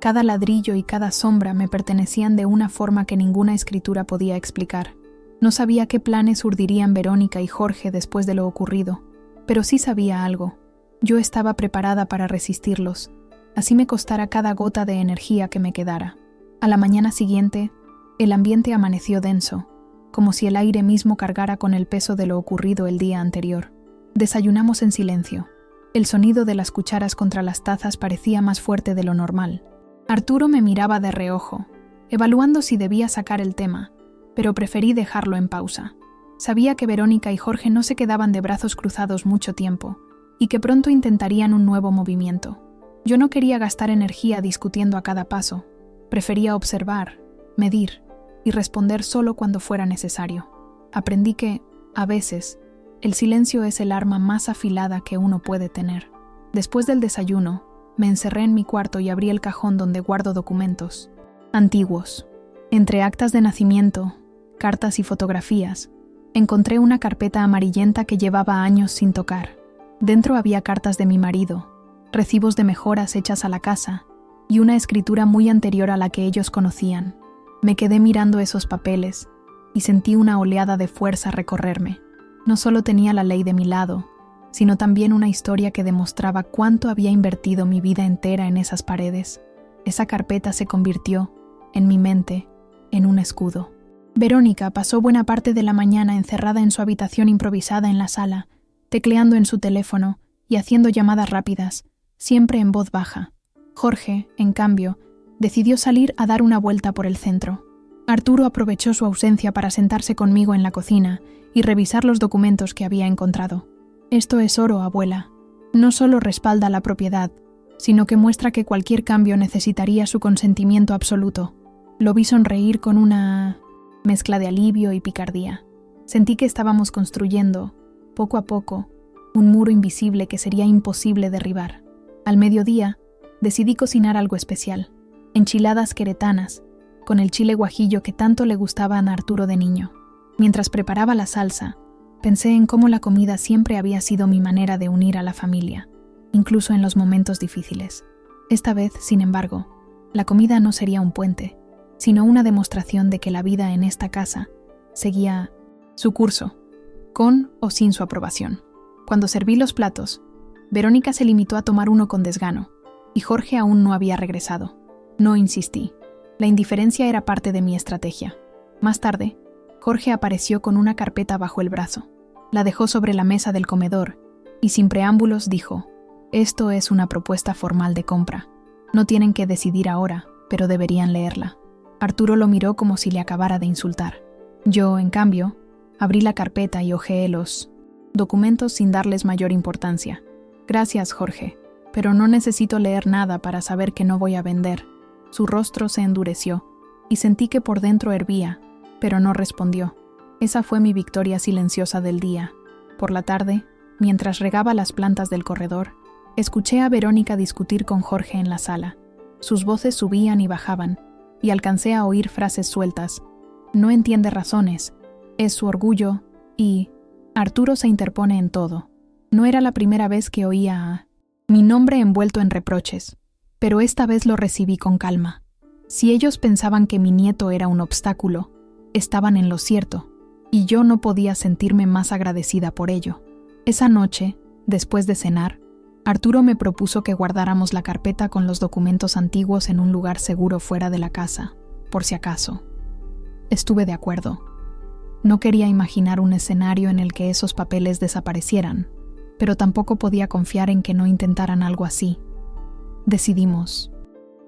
cada ladrillo y cada sombra me pertenecían de una forma que ninguna escritura podía explicar. No sabía qué planes urdirían Verónica y Jorge después de lo ocurrido, pero sí sabía algo. Yo estaba preparada para resistirlos, así me costara cada gota de energía que me quedara. A la mañana siguiente, el ambiente amaneció denso, como si el aire mismo cargara con el peso de lo ocurrido el día anterior. Desayunamos en silencio. El sonido de las cucharas contra las tazas parecía más fuerte de lo normal. Arturo me miraba de reojo, evaluando si debía sacar el tema, pero preferí dejarlo en pausa. Sabía que Verónica y Jorge no se quedaban de brazos cruzados mucho tiempo, y que pronto intentarían un nuevo movimiento. Yo no quería gastar energía discutiendo a cada paso. Prefería observar, medir y responder solo cuando fuera necesario. Aprendí que, a veces, el silencio es el arma más afilada que uno puede tener. Después del desayuno, me encerré en mi cuarto y abrí el cajón donde guardo documentos antiguos. Entre actas de nacimiento, cartas y fotografías, encontré una carpeta amarillenta que llevaba años sin tocar. Dentro había cartas de mi marido, recibos de mejoras hechas a la casa y una escritura muy anterior a la que ellos conocían. Me quedé mirando esos papeles y sentí una oleada de fuerza recorrerme. No solo tenía la ley de mi lado, sino también una historia que demostraba cuánto había invertido mi vida entera en esas paredes. Esa carpeta se convirtió, en mi mente, en un escudo. Verónica pasó buena parte de la mañana encerrada en su habitación improvisada en la sala, tecleando en su teléfono y haciendo llamadas rápidas, siempre en voz baja. Jorge, en cambio, decidió salir a dar una vuelta por el centro. Arturo aprovechó su ausencia para sentarse conmigo en la cocina y revisar los documentos que había encontrado. «Esto es oro, abuela. No solo respalda la propiedad, sino que muestra que cualquier cambio necesitaría su consentimiento absoluto». Lo vi sonreír con una mezcla de alivio y picardía. Sentí que estábamos construyendo, poco a poco, un muro invisible que sería imposible derribar. Al mediodía, decidí cocinar algo especial, enchiladas queretanas, con el chile guajillo que tanto le gustaban a Arturo de niño. Mientras preparaba la salsa, pensé en cómo la comida siempre había sido mi manera de unir a la familia, incluso en los momentos difíciles. Esta vez, sin embargo, la comida no sería un puente, sino una demostración de que la vida en esta casa seguía su curso, con o sin su aprobación. Cuando serví los platos, Verónica se limitó a tomar uno con desgano, y Jorge aún no había regresado. No insistí. La indiferencia era parte de mi estrategia. Más tarde, Jorge apareció con una carpeta bajo el brazo. La dejó sobre la mesa del comedor y sin preámbulos dijo: «Esto es una propuesta formal de compra. No tienen que decidir ahora, pero deberían leerla». Arturo lo miró como si le acabara de insultar. Yo, en cambio, abrí la carpeta y hojeé los documentos sin darles mayor importancia. «Gracias, Jorge, pero no necesito leer nada para saber que no voy a vender». Su rostro se endureció y sentí que por dentro hervía, pero no respondió. Esa fue mi victoria silenciosa del día. Por la tarde, mientras regaba las plantas del corredor, escuché a Verónica discutir con Jorge en la sala. Sus voces subían y bajaban, y alcancé a oír frases sueltas. «No entiende razones, es su orgullo» y «Arturo se interpone en todo». No era la primera vez que oía mi nombre envuelto en reproches, pero esta vez lo recibí con calma. Si ellos pensaban que mi nieto era un obstáculo, estaban en lo cierto, y yo no podía sentirme más agradecida por ello. Esa noche, después de cenar, Arturo me propuso que guardáramos la carpeta con los documentos antiguos en un lugar seguro fuera de la casa, por si acaso. Estuve de acuerdo. No quería imaginar un escenario en el que esos papeles desaparecieran, pero tampoco podía confiar en que no intentaran algo así. Decidimos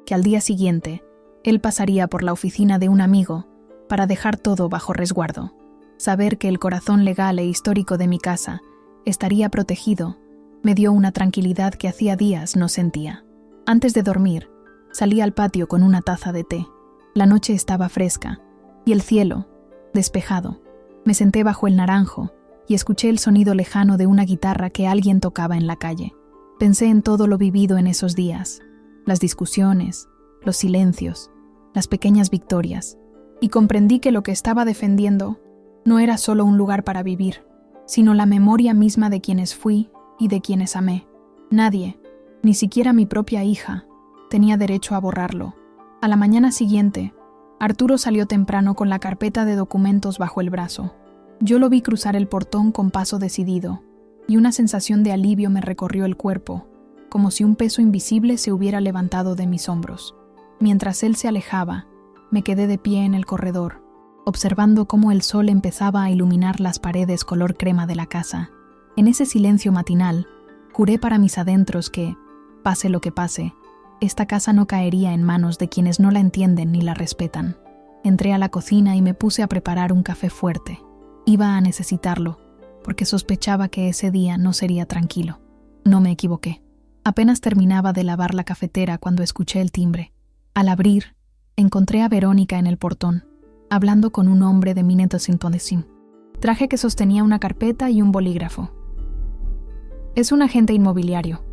que al día siguiente él pasaría por la oficina de un amigo para dejar todo bajo resguardo. Saber que el corazón legal e histórico de mi casa estaría protegido me dio una tranquilidad que hacía días no sentía. Antes de dormir, salí al patio con una taza de té. La noche estaba fresca y el cielo, despejado. Me senté bajo el naranjo y escuché el sonido lejano de una guitarra que alguien tocaba en la calle. Pensé en todo lo vivido en esos días, las discusiones, los silencios, las pequeñas victorias, y comprendí que lo que estaba defendiendo no era solo un lugar para vivir, sino la memoria misma de quienes fui y de quienes amé. Nadie, ni siquiera mi propia hija, tenía derecho a borrarlo. A la mañana siguiente, Arturo salió temprano con la carpeta de documentos bajo el brazo. Yo lo vi cruzar el portón con paso decidido, y una sensación de alivio me recorrió el cuerpo, como si un peso invisible se hubiera levantado de mis hombros. Mientras él se alejaba, me quedé de pie en el corredor, observando cómo el sol empezaba a iluminar las paredes color crema de la casa. En ese silencio matinal, juré para mis adentros que, pase lo que pase, esta casa no caería en manos de quienes no la entienden ni la respetan. Entré a la cocina y me puse a preparar un café fuerte. Iba a necesitarlo, porque sospechaba que ese día no sería tranquilo. No me equivoqué. Apenas terminaba de lavar la cafetera cuando escuché el timbre. Al abrir, encontré a Verónica en el portón, hablando con un hombre de 1950. Traje que sostenía una carpeta y un bolígrafo. «Es un agente inmobiliario»,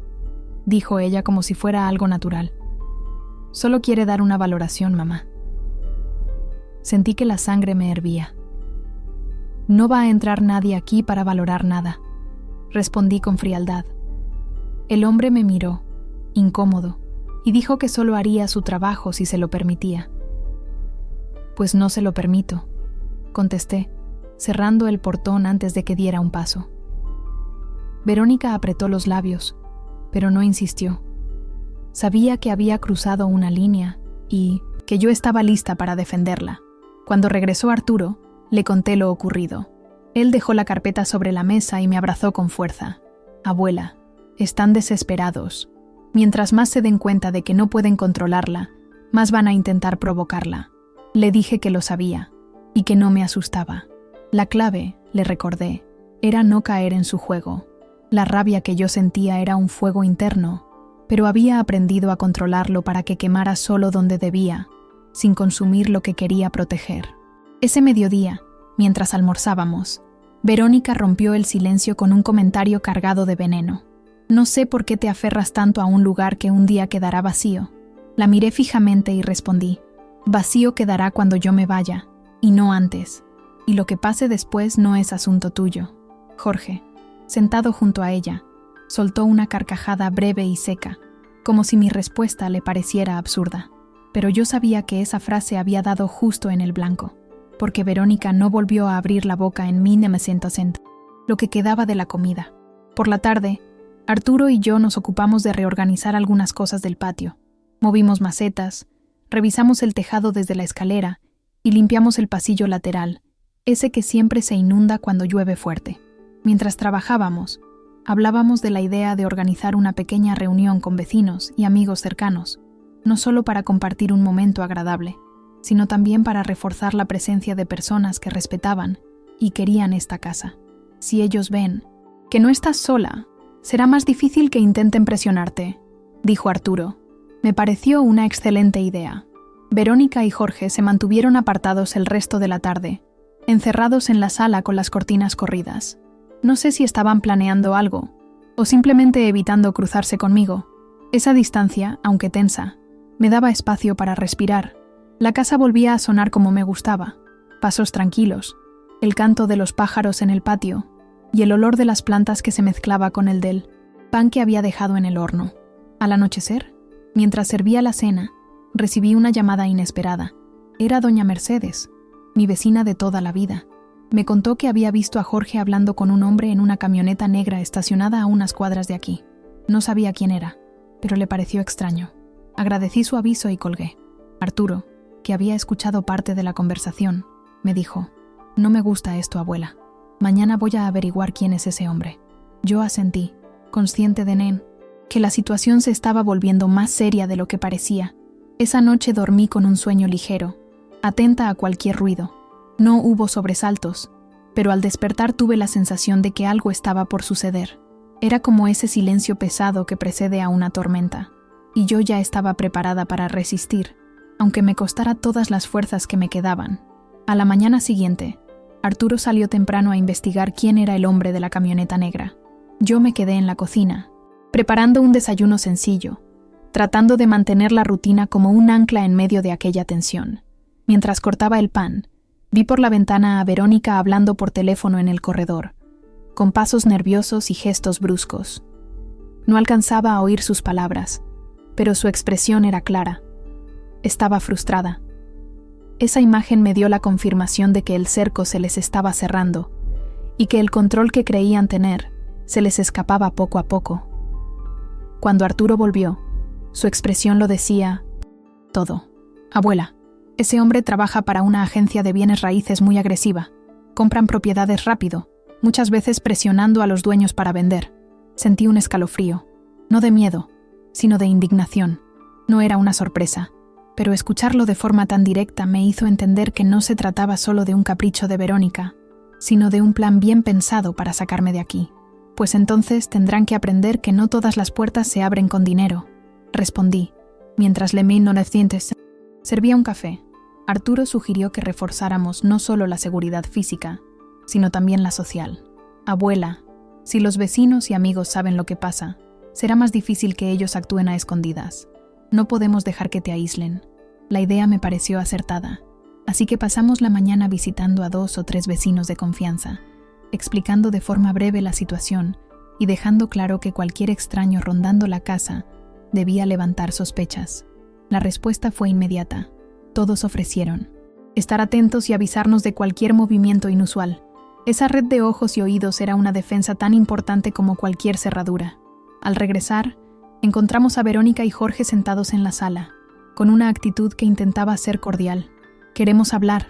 dijo ella como si fuera algo natural. «Solo quiere dar una valoración, mamá». Sentí que la sangre me hervía. «No va a entrar nadie aquí para valorar nada», respondí con frialdad. El hombre me miró, incómodo, y dijo que solo haría su trabajo si se lo permitía. «Pues no se lo permito», contesté, cerrando el portón antes de que diera un paso. Verónica apretó los labios, pero no insistió. Sabía que había cruzado una línea y que yo estaba lista para defenderla. Cuando regresó Arturo, le conté lo ocurrido. Él dejó la carpeta sobre la mesa y me abrazó con fuerza. «Abuela, están desesperados. Mientras más se den cuenta de que no pueden controlarla, más van a intentar provocarla». Le dije que lo sabía y que no me asustaba. La clave, le recordé, era no caer en su juego. La rabia que yo sentía era un fuego interno, pero había aprendido a controlarlo para que quemara solo donde debía, sin consumir lo que quería proteger. Ese mediodía, mientras almorzábamos, Verónica rompió el silencio con un comentario cargado de veneno. «No sé por qué te aferras tanto a un lugar que un día quedará vacío». La miré fijamente y respondí: «Vacío quedará cuando yo me vaya, y no antes. Y lo que pase después no es asunto tuyo». Jorge, sentado junto a ella, soltó una carcajada breve y seca, como si mi respuesta le pareciera absurda. Pero yo sabía que esa frase había dado justo en el blanco, porque Verónica no volvió a abrir la boca en 1960, lo que quedaba de la comida. Por la tarde, Arturo y yo nos ocupamos de reorganizar algunas cosas del patio. Movimos macetas, revisamos el tejado desde la escalera y limpiamos el pasillo lateral, ese que siempre se inunda cuando llueve fuerte. Mientras trabajábamos, hablábamos de la idea de organizar una pequeña reunión con vecinos y amigos cercanos, no solo para compartir un momento agradable, sino también para reforzar la presencia de personas que respetaban y querían esta casa. Si ellos ven que no estás sola, será más difícil que intenten presionarte, dijo Arturo. Me pareció una excelente idea. Verónica y Jorge se mantuvieron apartados el resto de la tarde, encerrados en la sala con las cortinas corridas. No sé si estaban planeando algo, o simplemente evitando cruzarse conmigo. Esa distancia, aunque tensa, me daba espacio para respirar. La casa volvía a sonar como me gustaba. Pasos tranquilos, el canto de los pájaros en el patio y el olor de las plantas que se mezclaba con el del pan que había dejado en el horno. Al anochecer, mientras servía la cena, recibí una llamada inesperada. Era doña Mercedes, mi vecina de toda la vida. Me contó que había visto a Jorge hablando con un hombre en una camioneta negra estacionada a unas cuadras de aquí. No sabía quién era, pero le pareció extraño. Agradecí su aviso y colgué. Arturo, que había escuchado parte de la conversación, me dijo: «No me gusta esto, abuela. Mañana voy a averiguar quién es ese hombre». Yo asentí, consciente de que la situación se estaba volviendo más seria de lo que parecía. Esa noche dormí con un sueño ligero, atenta a cualquier ruido. No hubo sobresaltos, pero al despertar tuve la sensación de que algo estaba por suceder. Era como ese silencio pesado que precede a una tormenta, y yo ya estaba preparada para resistir, aunque me costara todas las fuerzas que me quedaban. A la mañana siguiente, Arturo salió temprano a investigar quién era el hombre de la camioneta negra. Yo me quedé en la cocina, preparando un desayuno sencillo, tratando de mantener la rutina como un ancla en medio de aquella tensión. Mientras cortaba el pan, vi por la ventana a Verónica hablando por teléfono en el corredor, con pasos nerviosos y gestos bruscos. No alcanzaba a oír sus palabras, pero su expresión era clara. Estaba frustrada. Esa imagen me dio la confirmación de que el cerco se les estaba cerrando y que el control que creían tener se les escapaba poco a poco. Cuando Arturo volvió, su expresión lo decía todo. «Abuela, ese hombre trabaja para una agencia de bienes raíces muy agresiva. Compran propiedades rápido, muchas veces presionando a los dueños para vender». Sentí un escalofrío, no de miedo, sino de indignación. No era una sorpresa, pero escucharlo de forma tan directa me hizo entender que no se trataba solo de un capricho de Verónica, sino de un plan bien pensado para sacarme de aquí. «Pues entonces tendrán que aprender que no todas las puertas se abren con dinero», respondí, mientras le 1900 servía un café. Arturo sugirió que reforzáramos no solo la seguridad física, sino también la social. «Abuela, si los vecinos y amigos saben lo que pasa, será más difícil que ellos actúen a escondidas. No podemos dejar que te aíslen». La idea me pareció acertada, así que pasamos la mañana visitando a 2 o 3 vecinos de confianza, explicando de forma breve la situación y dejando claro que cualquier extraño rondando la casa debía levantar sospechas. La respuesta fue inmediata. Todos ofrecieron estar atentos y avisarnos de cualquier movimiento inusual. Esa red de ojos y oídos era una defensa tan importante como cualquier cerradura. Al regresar, encontramos a Verónica y Jorge sentados en la sala, con una actitud que intentaba ser cordial. «Queremos hablar»,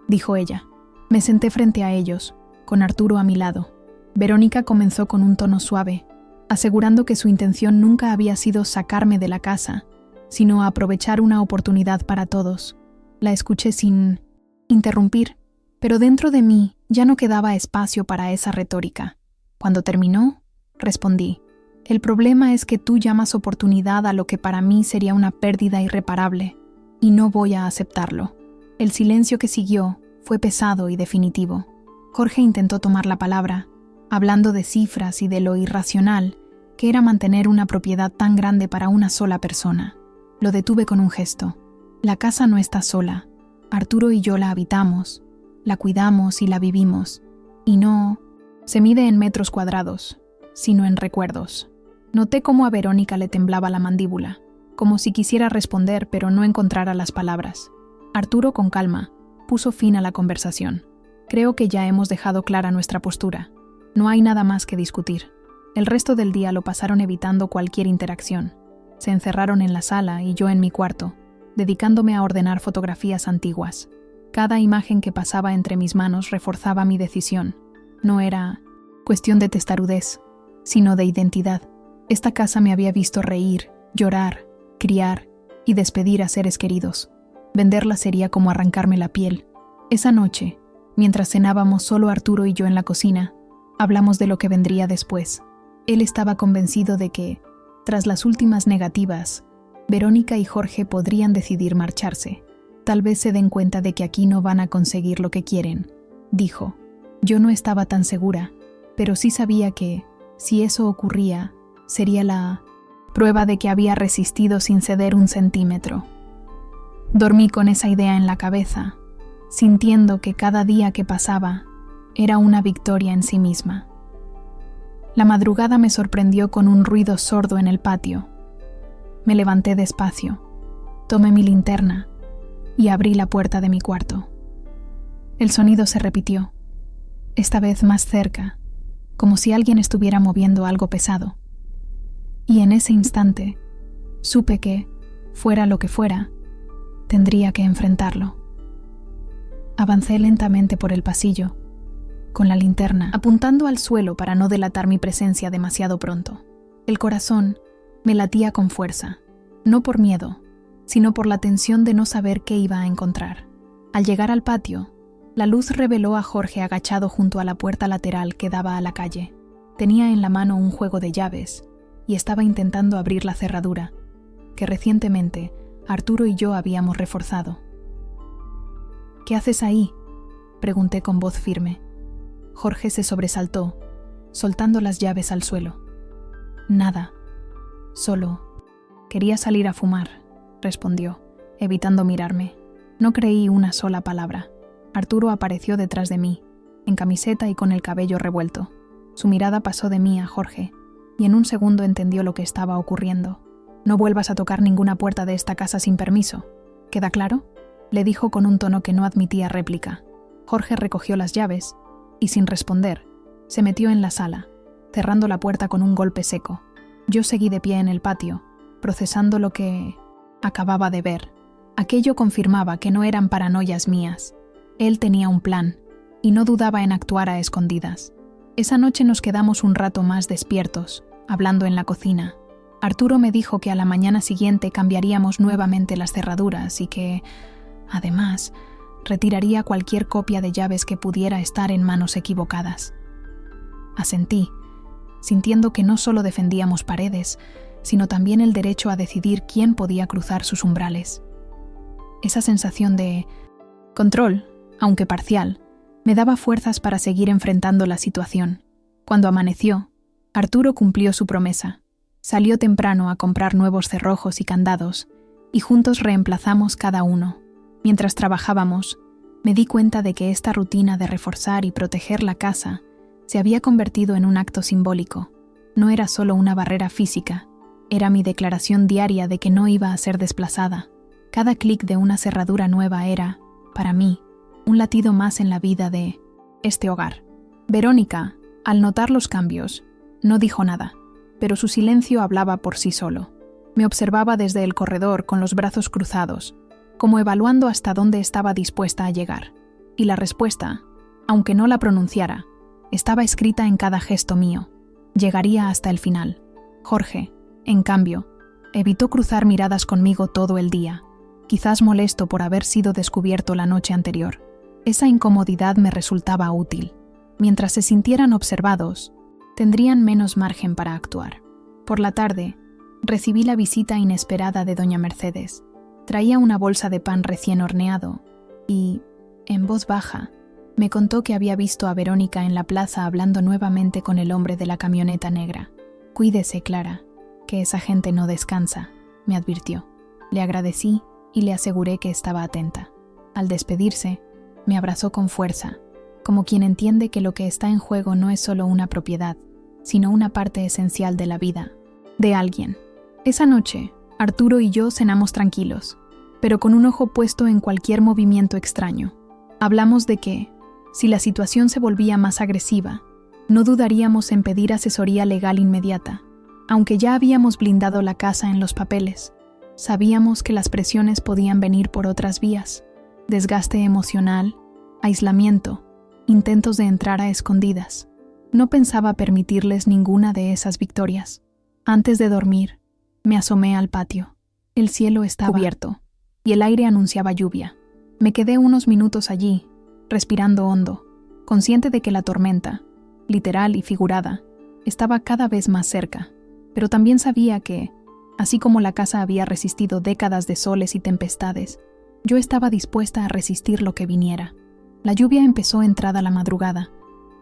dijo ella. Me senté frente a ellos, con Arturo a mi lado. Verónica comenzó con un tono suave, asegurando que su intención nunca había sido sacarme de la casa, sino aprovechar una oportunidad para todos. La escuché sin interrumpir, pero dentro de mí ya no quedaba espacio para esa retórica. Cuando terminó, respondí: «El problema es que tú llamas oportunidad a lo que para mí sería una pérdida irreparable, y no voy a aceptarlo». El silencio que siguió fue pesado y definitivo. Jorge intentó tomar la palabra, hablando de cifras y de lo irracional que era mantener una propiedad tan grande para una sola persona. Lo detuve con un gesto. «La casa no está sola. Arturo y yo la habitamos, la cuidamos y la vivimos. Y no se mide en metros cuadrados, sino en recuerdos». Noté cómo a Verónica le temblaba la mandíbula, como si quisiera responder pero no encontrara las palabras. Arturo, con calma, puso fin a la conversación. «Creo que ya hemos dejado clara nuestra postura. No hay nada más que discutir». El resto del día lo pasaron evitando cualquier interacción. Se encerraron en la sala y yo en mi cuarto, dedicándome a ordenar fotografías antiguas. Cada imagen que pasaba entre mis manos reforzaba mi decisión. No era cuestión de testarudez, sino de identidad. Esta casa me había visto reír, llorar, criar y despedir a seres queridos. Venderla sería como arrancarme la piel. Esa noche, mientras cenábamos solo Arturo y yo en la cocina, hablamos de lo que vendría después. Él estaba convencido de que, tras las últimas negativas, Verónica y Jorge podrían decidir marcharse. Tal vez se den cuenta de que aquí no van a conseguir lo que quieren, dijo. Yo no estaba tan segura, pero sí sabía que, si eso ocurría, sería la prueba de que había resistido sin ceder un centímetro. Dormí con esa idea en la cabeza, sintiendo que cada día que pasaba era una victoria en sí misma. La madrugada me sorprendió con un ruido sordo en el patio. Me levanté despacio, tomé mi linterna y abrí la puerta de mi cuarto. El sonido se repitió, esta vez más cerca, como si alguien estuviera moviendo algo pesado. Y en ese instante, supe que, fuera lo que fuera, tendría que enfrentarlo. Avancé lentamente por el pasillo, con la linterna apuntando al suelo para no delatar mi presencia demasiado pronto. El corazón me latía con fuerza, no por miedo, sino por la tensión de no saber qué iba a encontrar. Al llegar al patio, la luz reveló a Jorge agachado junto a la puerta lateral que daba a la calle. Tenía en la mano un juego de llaves y estaba intentando abrir la cerradura, que recientemente Arturo y yo habíamos reforzado. «¿Qué haces ahí?», pregunté con voz firme. Jorge se sobresaltó, soltando las llaves al suelo. «Nada, solo quería salir a fumar», respondió, evitando mirarme. No creí una sola palabra. Arturo apareció detrás de mí, en camiseta y con el cabello revuelto. Su mirada pasó de mí a Jorge, y en un segundo entendió lo que estaba ocurriendo. «No vuelvas a tocar ninguna puerta de esta casa sin permiso. ¿Queda claro?», le dijo con un tono que no admitía réplica. Jorge recogió las llaves y, sin responder, se metió en la sala, cerrando la puerta con un golpe seco. Yo seguí de pie en el patio, procesando lo que acababa de ver. Aquello confirmaba que no eran paranoias mías. Él tenía un plan, y no dudaba en actuar a escondidas. Esa noche nos quedamos un rato más despiertos, hablando en la cocina. Arturo me dijo que a la mañana siguiente cambiaríamos nuevamente las cerraduras y que, además, retiraría cualquier copia de llaves que pudiera estar en manos equivocadas. Asentí, sintiendo que no solo defendíamos paredes, sino también el derecho a decidir quién podía cruzar sus umbrales. Esa sensación de control, aunque parcial, me daba fuerzas para seguir enfrentando la situación. Cuando amaneció, Arturo cumplió su promesa. Salió temprano a comprar nuevos cerrojos y candados, y juntos reemplazamos cada uno. Mientras trabajábamos, me di cuenta de que esta rutina de reforzar y proteger la casa se había convertido en un acto simbólico. No era solo una barrera física, era mi declaración diaria de que no iba a ser desplazada. Cada clic de una cerradura nueva era, para mí, un latido más en la vida de este hogar. Verónica, al notar los cambios, no dijo nada, pero su silencio hablaba por sí solo. Me observaba desde el corredor con los brazos cruzados, como evaluando hasta dónde estaba dispuesta a llegar. Y la respuesta, aunque no la pronunciara, estaba escrita en cada gesto mío. Llegaría hasta el final. Jorge, en cambio, evitó cruzar miradas conmigo todo el día, quizás molesto por haber sido descubierto la noche anterior. Esa incomodidad me resultaba útil. Mientras se sintieran observados, tendrían menos margen para actuar. Por la tarde, recibí la visita inesperada de doña Mercedes. Traía una bolsa de pan recién horneado y, en voz baja, me contó que había visto a Verónica en la plaza hablando nuevamente con el hombre de la camioneta negra. «Cuídese, Clara, que esa gente no descansa», me advirtió. Le agradecí y le aseguré que estaba atenta. Al despedirse, me abrazó con fuerza, como quien entiende que lo que está en juego no es solo una propiedad, sino una parte esencial de la vida, de alguien. Esa noche, Arturo y yo cenamos tranquilos, pero con un ojo puesto en cualquier movimiento extraño. Hablamos de que, si la situación se volvía más agresiva, no dudaríamos en pedir asesoría legal inmediata. Aunque ya habíamos blindado la casa en los papeles, sabíamos que las presiones podían venir por otras vías. desgaste emocional, aislamiento, intentos de entrar a escondidas. No pensaba permitirles ninguna de esas victorias. Antes de dormir, me asomé al patio. El cielo estaba cubierto y el aire anunciaba lluvia. Me quedé unos minutos allí, respirando hondo, consciente de que la tormenta, literal y figurada, estaba cada vez más cerca, pero también sabía que, así como la casa había resistido décadas de soles y tempestades, yo estaba dispuesta a resistir lo que viniera. La lluvia empezó entrada la madrugada,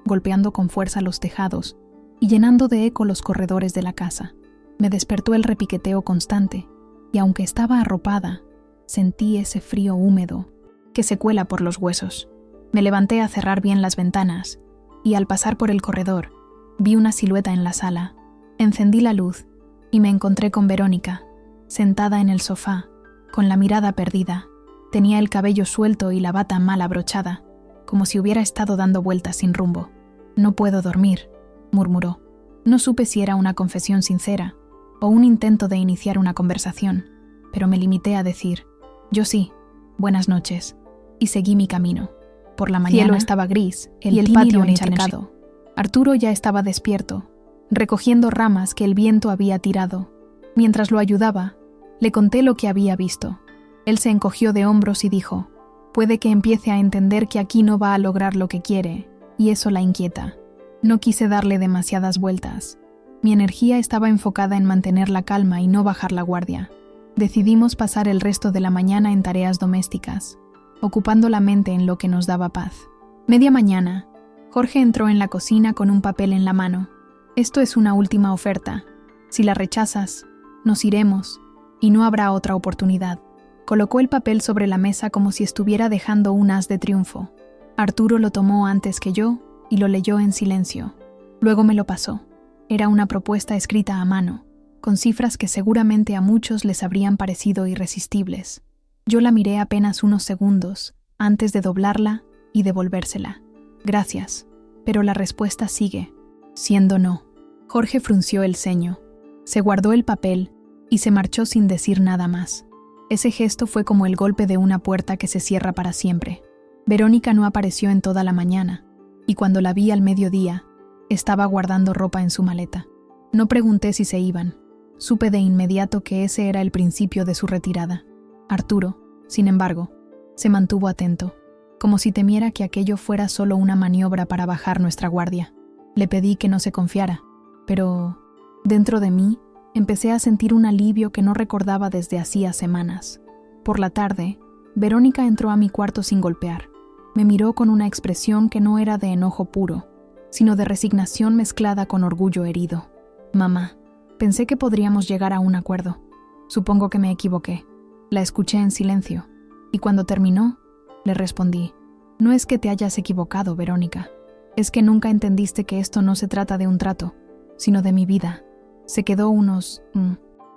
golpeando con fuerza los tejados y llenando de eco los corredores de la casa. Me despertó el repiqueteo constante, y aunque estaba arropada, sentí ese frío húmedo que se cuela por los huesos. Me levanté a cerrar bien las ventanas, y al pasar por el corredor, vi una silueta en la sala. Encendí la luz y me encontré con Verónica, sentada en el sofá, con la mirada perdida. Tenía el cabello suelto y la bata mal abrochada, como si hubiera estado dando vueltas sin rumbo. «No puedo dormir», murmuró. No supe si era una confesión sincera o un intento de iniciar una conversación, pero me limité a decir, «Yo sí, buenas noches», y seguí mi camino. Por la mañana estaba gris y el patio encharcado. Arturo ya estaba despierto, recogiendo ramas que el viento había tirado. Mientras lo ayudaba, le conté lo que había visto. Él se encogió de hombros y dijo, «Puede que empiece a entender que aquí no va a lograr lo que quiere, y eso la inquieta». No quise darle demasiadas vueltas. Mi energía estaba enfocada en mantener la calma y no bajar la guardia. Decidimos pasar el resto de la mañana en tareas domésticas, ocupando la mente en lo que nos daba paz. Media mañana, Jorge entró en la cocina con un papel en la mano. «Esto es una última oferta. Si la rechazas, nos iremos, y no habrá otra oportunidad». Colocó el papel sobre la mesa como si estuviera dejando un as de triunfo. Arturo lo tomó antes que yo y lo leyó en silencio. Luego me lo pasó. Era una propuesta escrita a mano, con cifras que seguramente a muchos les habrían parecido irresistibles. Yo la miré apenas unos segundos, antes de doblarla y devolvérsela. «Gracias, pero la respuesta sigue siendo no». Jorge frunció el ceño, se guardó el papel y se marchó sin decir nada más. Ese gesto fue como el golpe de una puerta que se cierra para siempre. Verónica no apareció en toda la mañana, y cuando la vi al mediodía, estaba guardando ropa en su maleta. No pregunté si se iban. Supe de inmediato que ese era el principio de su retirada. Arturo, sin embargo, se mantuvo atento, como si temiera que aquello fuera solo una maniobra para bajar nuestra guardia. Le pedí que no se confiara, pero, dentro de mí, empecé a sentir un alivio que no recordaba desde hacía semanas. Por la tarde, Verónica entró a mi cuarto sin golpear. Me miró con una expresión que no era de enojo puro, sino de resignación mezclada con orgullo herido. «Mamá, pensé que podríamos llegar a un acuerdo. Supongo que me equivoqué». La escuché en silencio, y cuando terminó, le respondí, «No es que te hayas equivocado, Verónica. Es que nunca entendiste que esto no se trata de un trato, sino de mi vida». Se quedó unos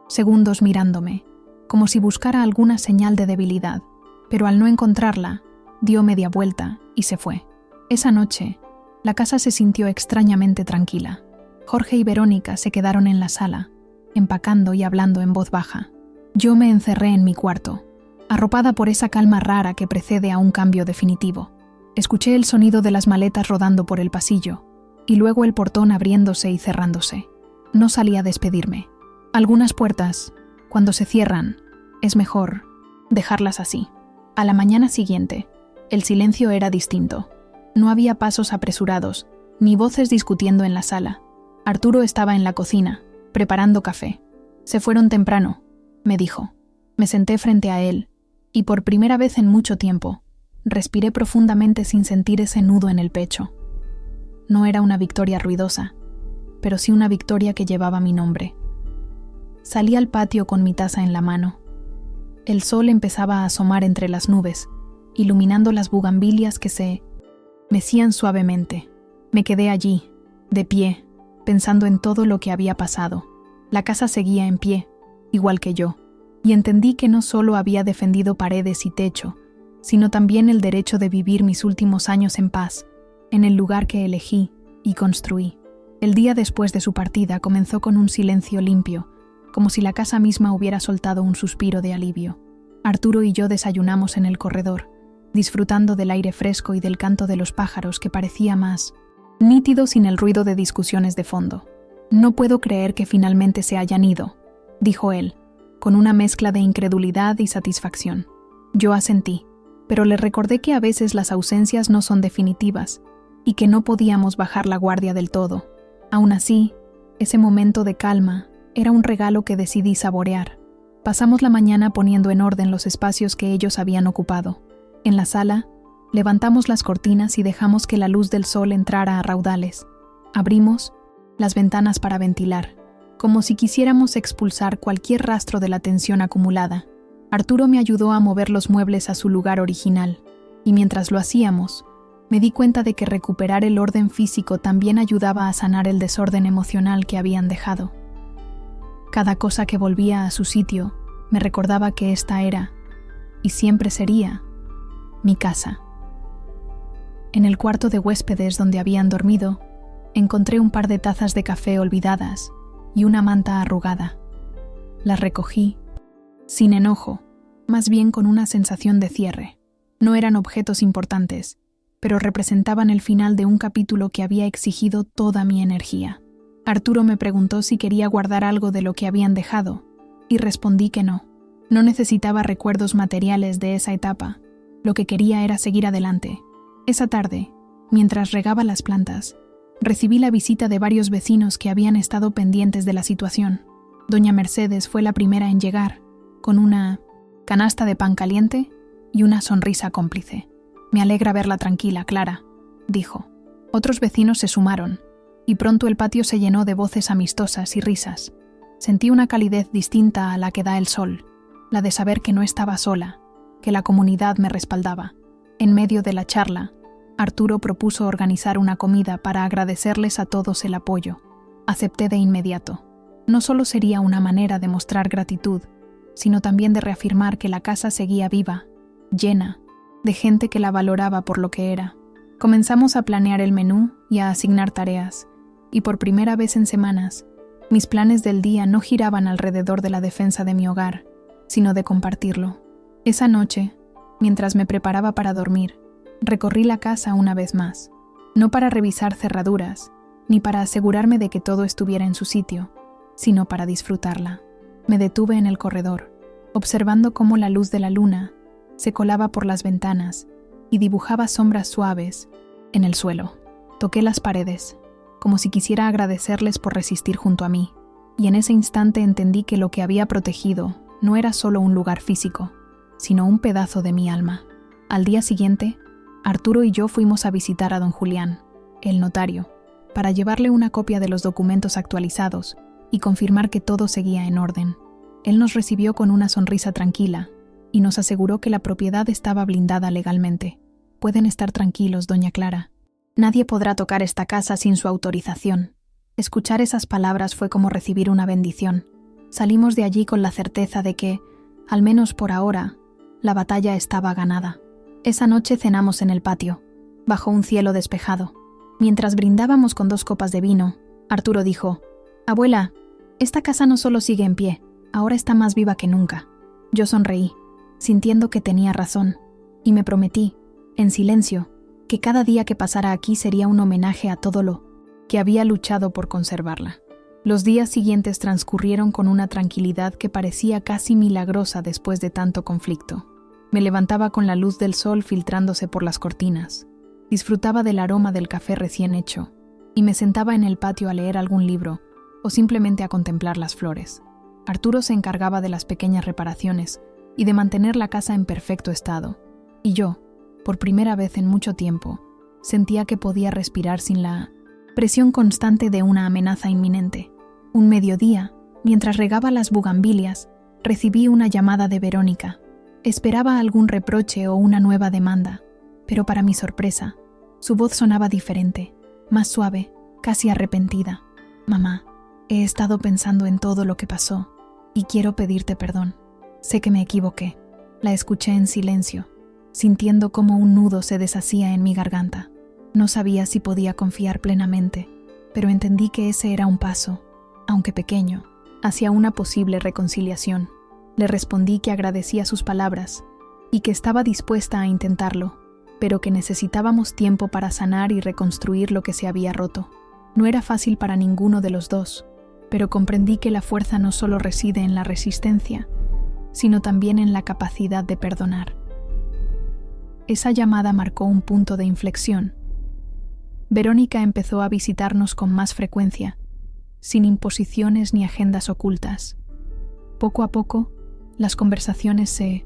segundos mirándome, como si buscara alguna señal de debilidad, pero al no encontrarla, dio media vuelta y se fue. Esa noche, la casa se sintió extrañamente tranquila. Jorge y Verónica se quedaron en la sala, empacando y hablando en voz baja. Yo me encerré en mi cuarto, arropada por esa calma rara que precede a un cambio definitivo. Escuché el sonido de las maletas rodando por el pasillo, y luego el portón abriéndose y cerrándose. No salí a despedirme. Algunas puertas, cuando se cierran, es mejor dejarlas así. A la mañana siguiente, el silencio era distinto. No había pasos apresurados, ni voces discutiendo en la sala. Arturo estaba en la cocina, preparando café. «Se fueron temprano», me dijo. Me senté frente a él, y por primera vez en mucho tiempo, respiré profundamente sin sentir ese nudo en el pecho. No era una victoria ruidosa, pero sí una victoria que llevaba mi nombre. Salí al patio con mi taza en la mano. El sol empezaba a asomar entre las nubes, iluminando las bugambilias que se mecían suavemente. Me quedé allí, de pie, pensando en todo lo que había pasado. La casa seguía en pie, igual que yo, y entendí que no solo había defendido paredes y techo, sino también el derecho de vivir mis últimos años en paz, en el lugar que elegí y construí. El día después de su partida comenzó con un silencio limpio, como si la casa misma hubiera soltado un suspiro de alivio. Arturo y yo desayunamos en el corredor, disfrutando del aire fresco y del canto de los pájaros que parecía más nítido sin el ruido de discusiones de fondo. «No puedo creer que finalmente se hayan ido», dijo él, con una mezcla de incredulidad y satisfacción. Yo asentí, pero le recordé que a veces las ausencias no son definitivas y que no podíamos bajar la guardia del todo. Aún así, ese momento de calma era un regalo que decidí saborear. Pasamos la mañana poniendo en orden los espacios que ellos habían ocupado. En la sala, levantamos las cortinas y dejamos que la luz del sol entrara a raudales. Abrimos las ventanas para ventilar, como si quisiéramos expulsar cualquier rastro de la tensión acumulada. Arturo me ayudó a mover los muebles a su lugar original, y mientras lo hacíamos, me di cuenta de que recuperar el orden físico también ayudaba a sanar el desorden emocional que habían dejado. Cada cosa que volvía a su sitio me recordaba que esta era, y siempre sería, mi casa. En el cuarto de huéspedes donde habían dormido, encontré un par de tazas de café olvidadas y una manta arrugada. Las recogí, sin enojo, más bien con una sensación de cierre. No eran objetos importantes, pero representaban el final de un capítulo que había exigido toda mi energía. Arturo me preguntó si quería guardar algo de lo que habían dejado, y respondí que no. No necesitaba recuerdos materiales de esa etapa. Lo que quería era seguir adelante. Esa tarde, mientras regaba las plantas, recibí la visita de varios vecinos que habían estado pendientes de la situación. Doña Mercedes fue la primera en llegar, con una canasta de pan caliente y una sonrisa cómplice. «Me alegra verla tranquila, Clara», dijo. Otros vecinos se sumaron, y pronto el patio se llenó de voces amistosas y risas. Sentí una calidez distinta a la que da el sol, la de saber que no estaba sola, que la comunidad me respaldaba. En medio de la charla, Arturo propuso organizar una comida para agradecerles a todos el apoyo. Acepté de inmediato. No solo sería una manera de mostrar gratitud, sino también de reafirmar que la casa seguía viva, llena, de gente que la valoraba por lo que era. Comenzamos a planear el menú y a asignar tareas, y por primera vez en semanas, mis planes del día no giraban alrededor de la defensa de mi hogar, sino de compartirlo. Esa noche, mientras me preparaba para dormir, recorrí la casa una vez más, no para revisar cerraduras, ni para asegurarme de que todo estuviera en su sitio, sino para disfrutarla. Me detuve en el corredor, observando cómo la luz de la luna se colaba por las ventanas y dibujaba sombras suaves en el suelo. Toqué las paredes, como si quisiera agradecerles por resistir junto a mí, y en ese instante entendí que lo que había protegido no era solo un lugar físico, sino un pedazo de mi alma. Al día siguiente, Arturo y yo fuimos a visitar a don Julián, el notario, para llevarle una copia de los documentos actualizados y confirmar que todo seguía en orden. Él nos recibió con una sonrisa tranquila y nos aseguró que la propiedad estaba blindada legalmente. «Pueden estar tranquilos, doña Clara. Nadie podrá tocar esta casa sin su autorización». Escuchar esas palabras fue como recibir una bendición. Salimos de allí con la certeza de que, al menos por ahora, la batalla estaba ganada. Esa noche cenamos en el patio, bajo un cielo despejado. Mientras brindábamos con 2 copas de vino, Arturo dijo: «Abuela, esta casa no solo sigue en pie, ahora está más viva que nunca». Yo sonreí, sintiendo que tenía razón, y me prometí, en silencio, que cada día que pasara aquí sería un homenaje a todo lo que había luchado por conservarla. Los días siguientes transcurrieron con una tranquilidad que parecía casi milagrosa después de tanto conflicto. Me levantaba con la luz del sol filtrándose por las cortinas, disfrutaba del aroma del café recién hecho, y me sentaba en el patio a leer algún libro o simplemente a contemplar las flores. Arturo se encargaba de las pequeñas reparaciones y de mantener la casa en perfecto estado, y yo, por primera vez en mucho tiempo, sentía que podía respirar sin la presión constante de una amenaza inminente. Un mediodía, mientras regaba las bugambilias, recibí una llamada de Verónica. Esperaba algún reproche o una nueva demanda, pero para mi sorpresa, su voz sonaba diferente, más suave, casi arrepentida. «Mamá, he estado pensando en todo lo que pasó y quiero pedirte perdón. Sé que me equivoqué». La escuché en silencio, sintiendo cómo un nudo se deshacía en mi garganta. No sabía si podía confiar plenamente, pero entendí que ese era un paso, aunque pequeño, hacia una posible reconciliación. Le respondí que agradecía sus palabras, y que estaba dispuesta a intentarlo, pero que necesitábamos tiempo para sanar y reconstruir lo que se había roto. No era fácil para ninguno de los dos, pero comprendí que la fuerza no solo reside en la resistencia, sino también en la capacidad de perdonar. Esa llamada marcó un punto de inflexión. Verónica empezó a visitarnos con más frecuencia, sin imposiciones ni agendas ocultas. Poco a poco, las conversaciones se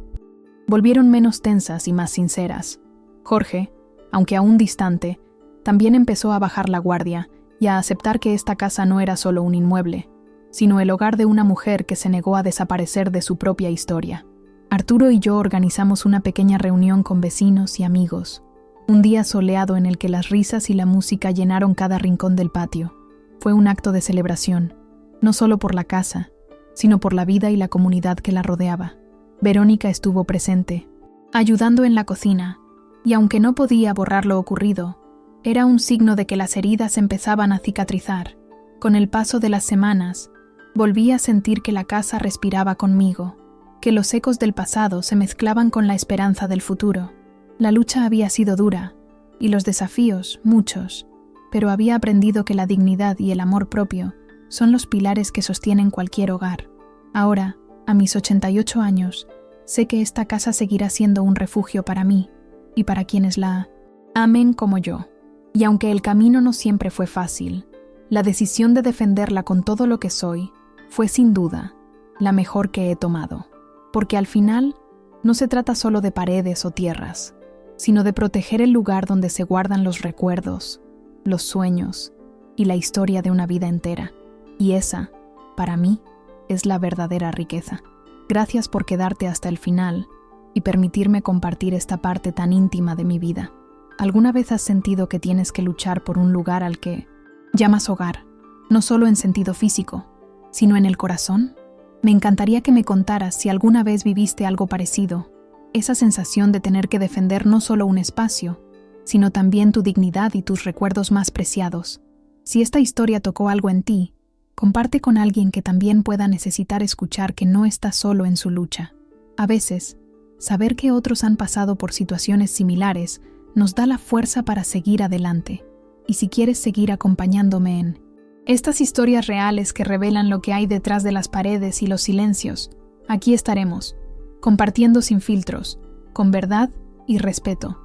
volvieron menos tensas y más sinceras. Jorge, aunque aún distante, también empezó a bajar la guardia y a aceptar que esta casa no era solo un inmueble, sino el hogar de una mujer que se negó a desaparecer de su propia historia. Arturo y yo organizamos una pequeña reunión con vecinos y amigos, un día soleado en el que las risas y la música llenaron cada rincón del patio. Fue un acto de celebración, no solo por la casa, sino por la vida y la comunidad que la rodeaba. Verónica estuvo presente, ayudando en la cocina, y aunque no podía borrar lo ocurrido, era un signo de que las heridas empezaban a cicatrizar. Con el paso de las semanas, volví a sentir que la casa respiraba conmigo, que los ecos del pasado se mezclaban con la esperanza del futuro. La lucha había sido dura, y los desafíos, muchos, pero había aprendido que la dignidad y el amor propio son los pilares que sostienen cualquier hogar. Ahora, a mis 88 años, sé que esta casa seguirá siendo un refugio para mí y para quienes la amen como yo. Y aunque el camino no siempre fue fácil, la decisión de defenderla con todo lo que soy fue sin duda la mejor que he tomado. Porque al final, no se trata solo de paredes o tierras, sino de proteger el lugar donde se guardan los recuerdos, los sueños y la historia de una vida entera. Y esa, para mí, es la verdadera riqueza. Gracias por quedarte hasta el final y permitirme compartir esta parte tan íntima de mi vida. ¿Alguna vez has sentido que tienes que luchar por un lugar al que llamas hogar, no solo en sentido físico, sino en el corazón? Me encantaría que me contaras si alguna vez viviste algo parecido, esa sensación de tener que defender no solo un espacio, sino también tu dignidad y tus recuerdos más preciados. Si esta historia tocó algo en ti, comparte con alguien que también pueda necesitar escuchar que no estás solo en su lucha. A veces, saber que otros han pasado por situaciones similares nos da la fuerza para seguir adelante. Y si quieres seguir acompañándome en estas historias reales que revelan lo que hay detrás de las paredes y los silencios, aquí estaremos, compartiendo sin filtros, con verdad y respeto.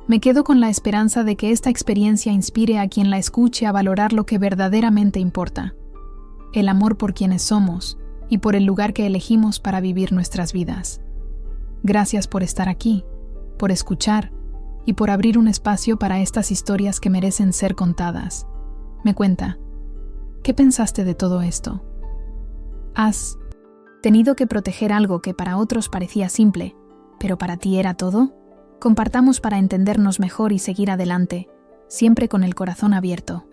Me quedo con la esperanza de que esta experiencia inspire a quien la escuche a valorar lo que verdaderamente importa: el amor por quienes somos y por el lugar que elegimos para vivir nuestras vidas. Gracias por estar aquí, por escuchar y por abrir un espacio para estas historias que merecen ser contadas. Me cuenta, ¿qué pensaste de todo esto? ¿Has tenido que proteger algo que para otros parecía simple, pero para ti era todo? Compartamos para entendernos mejor y seguir adelante, siempre con el corazón abierto.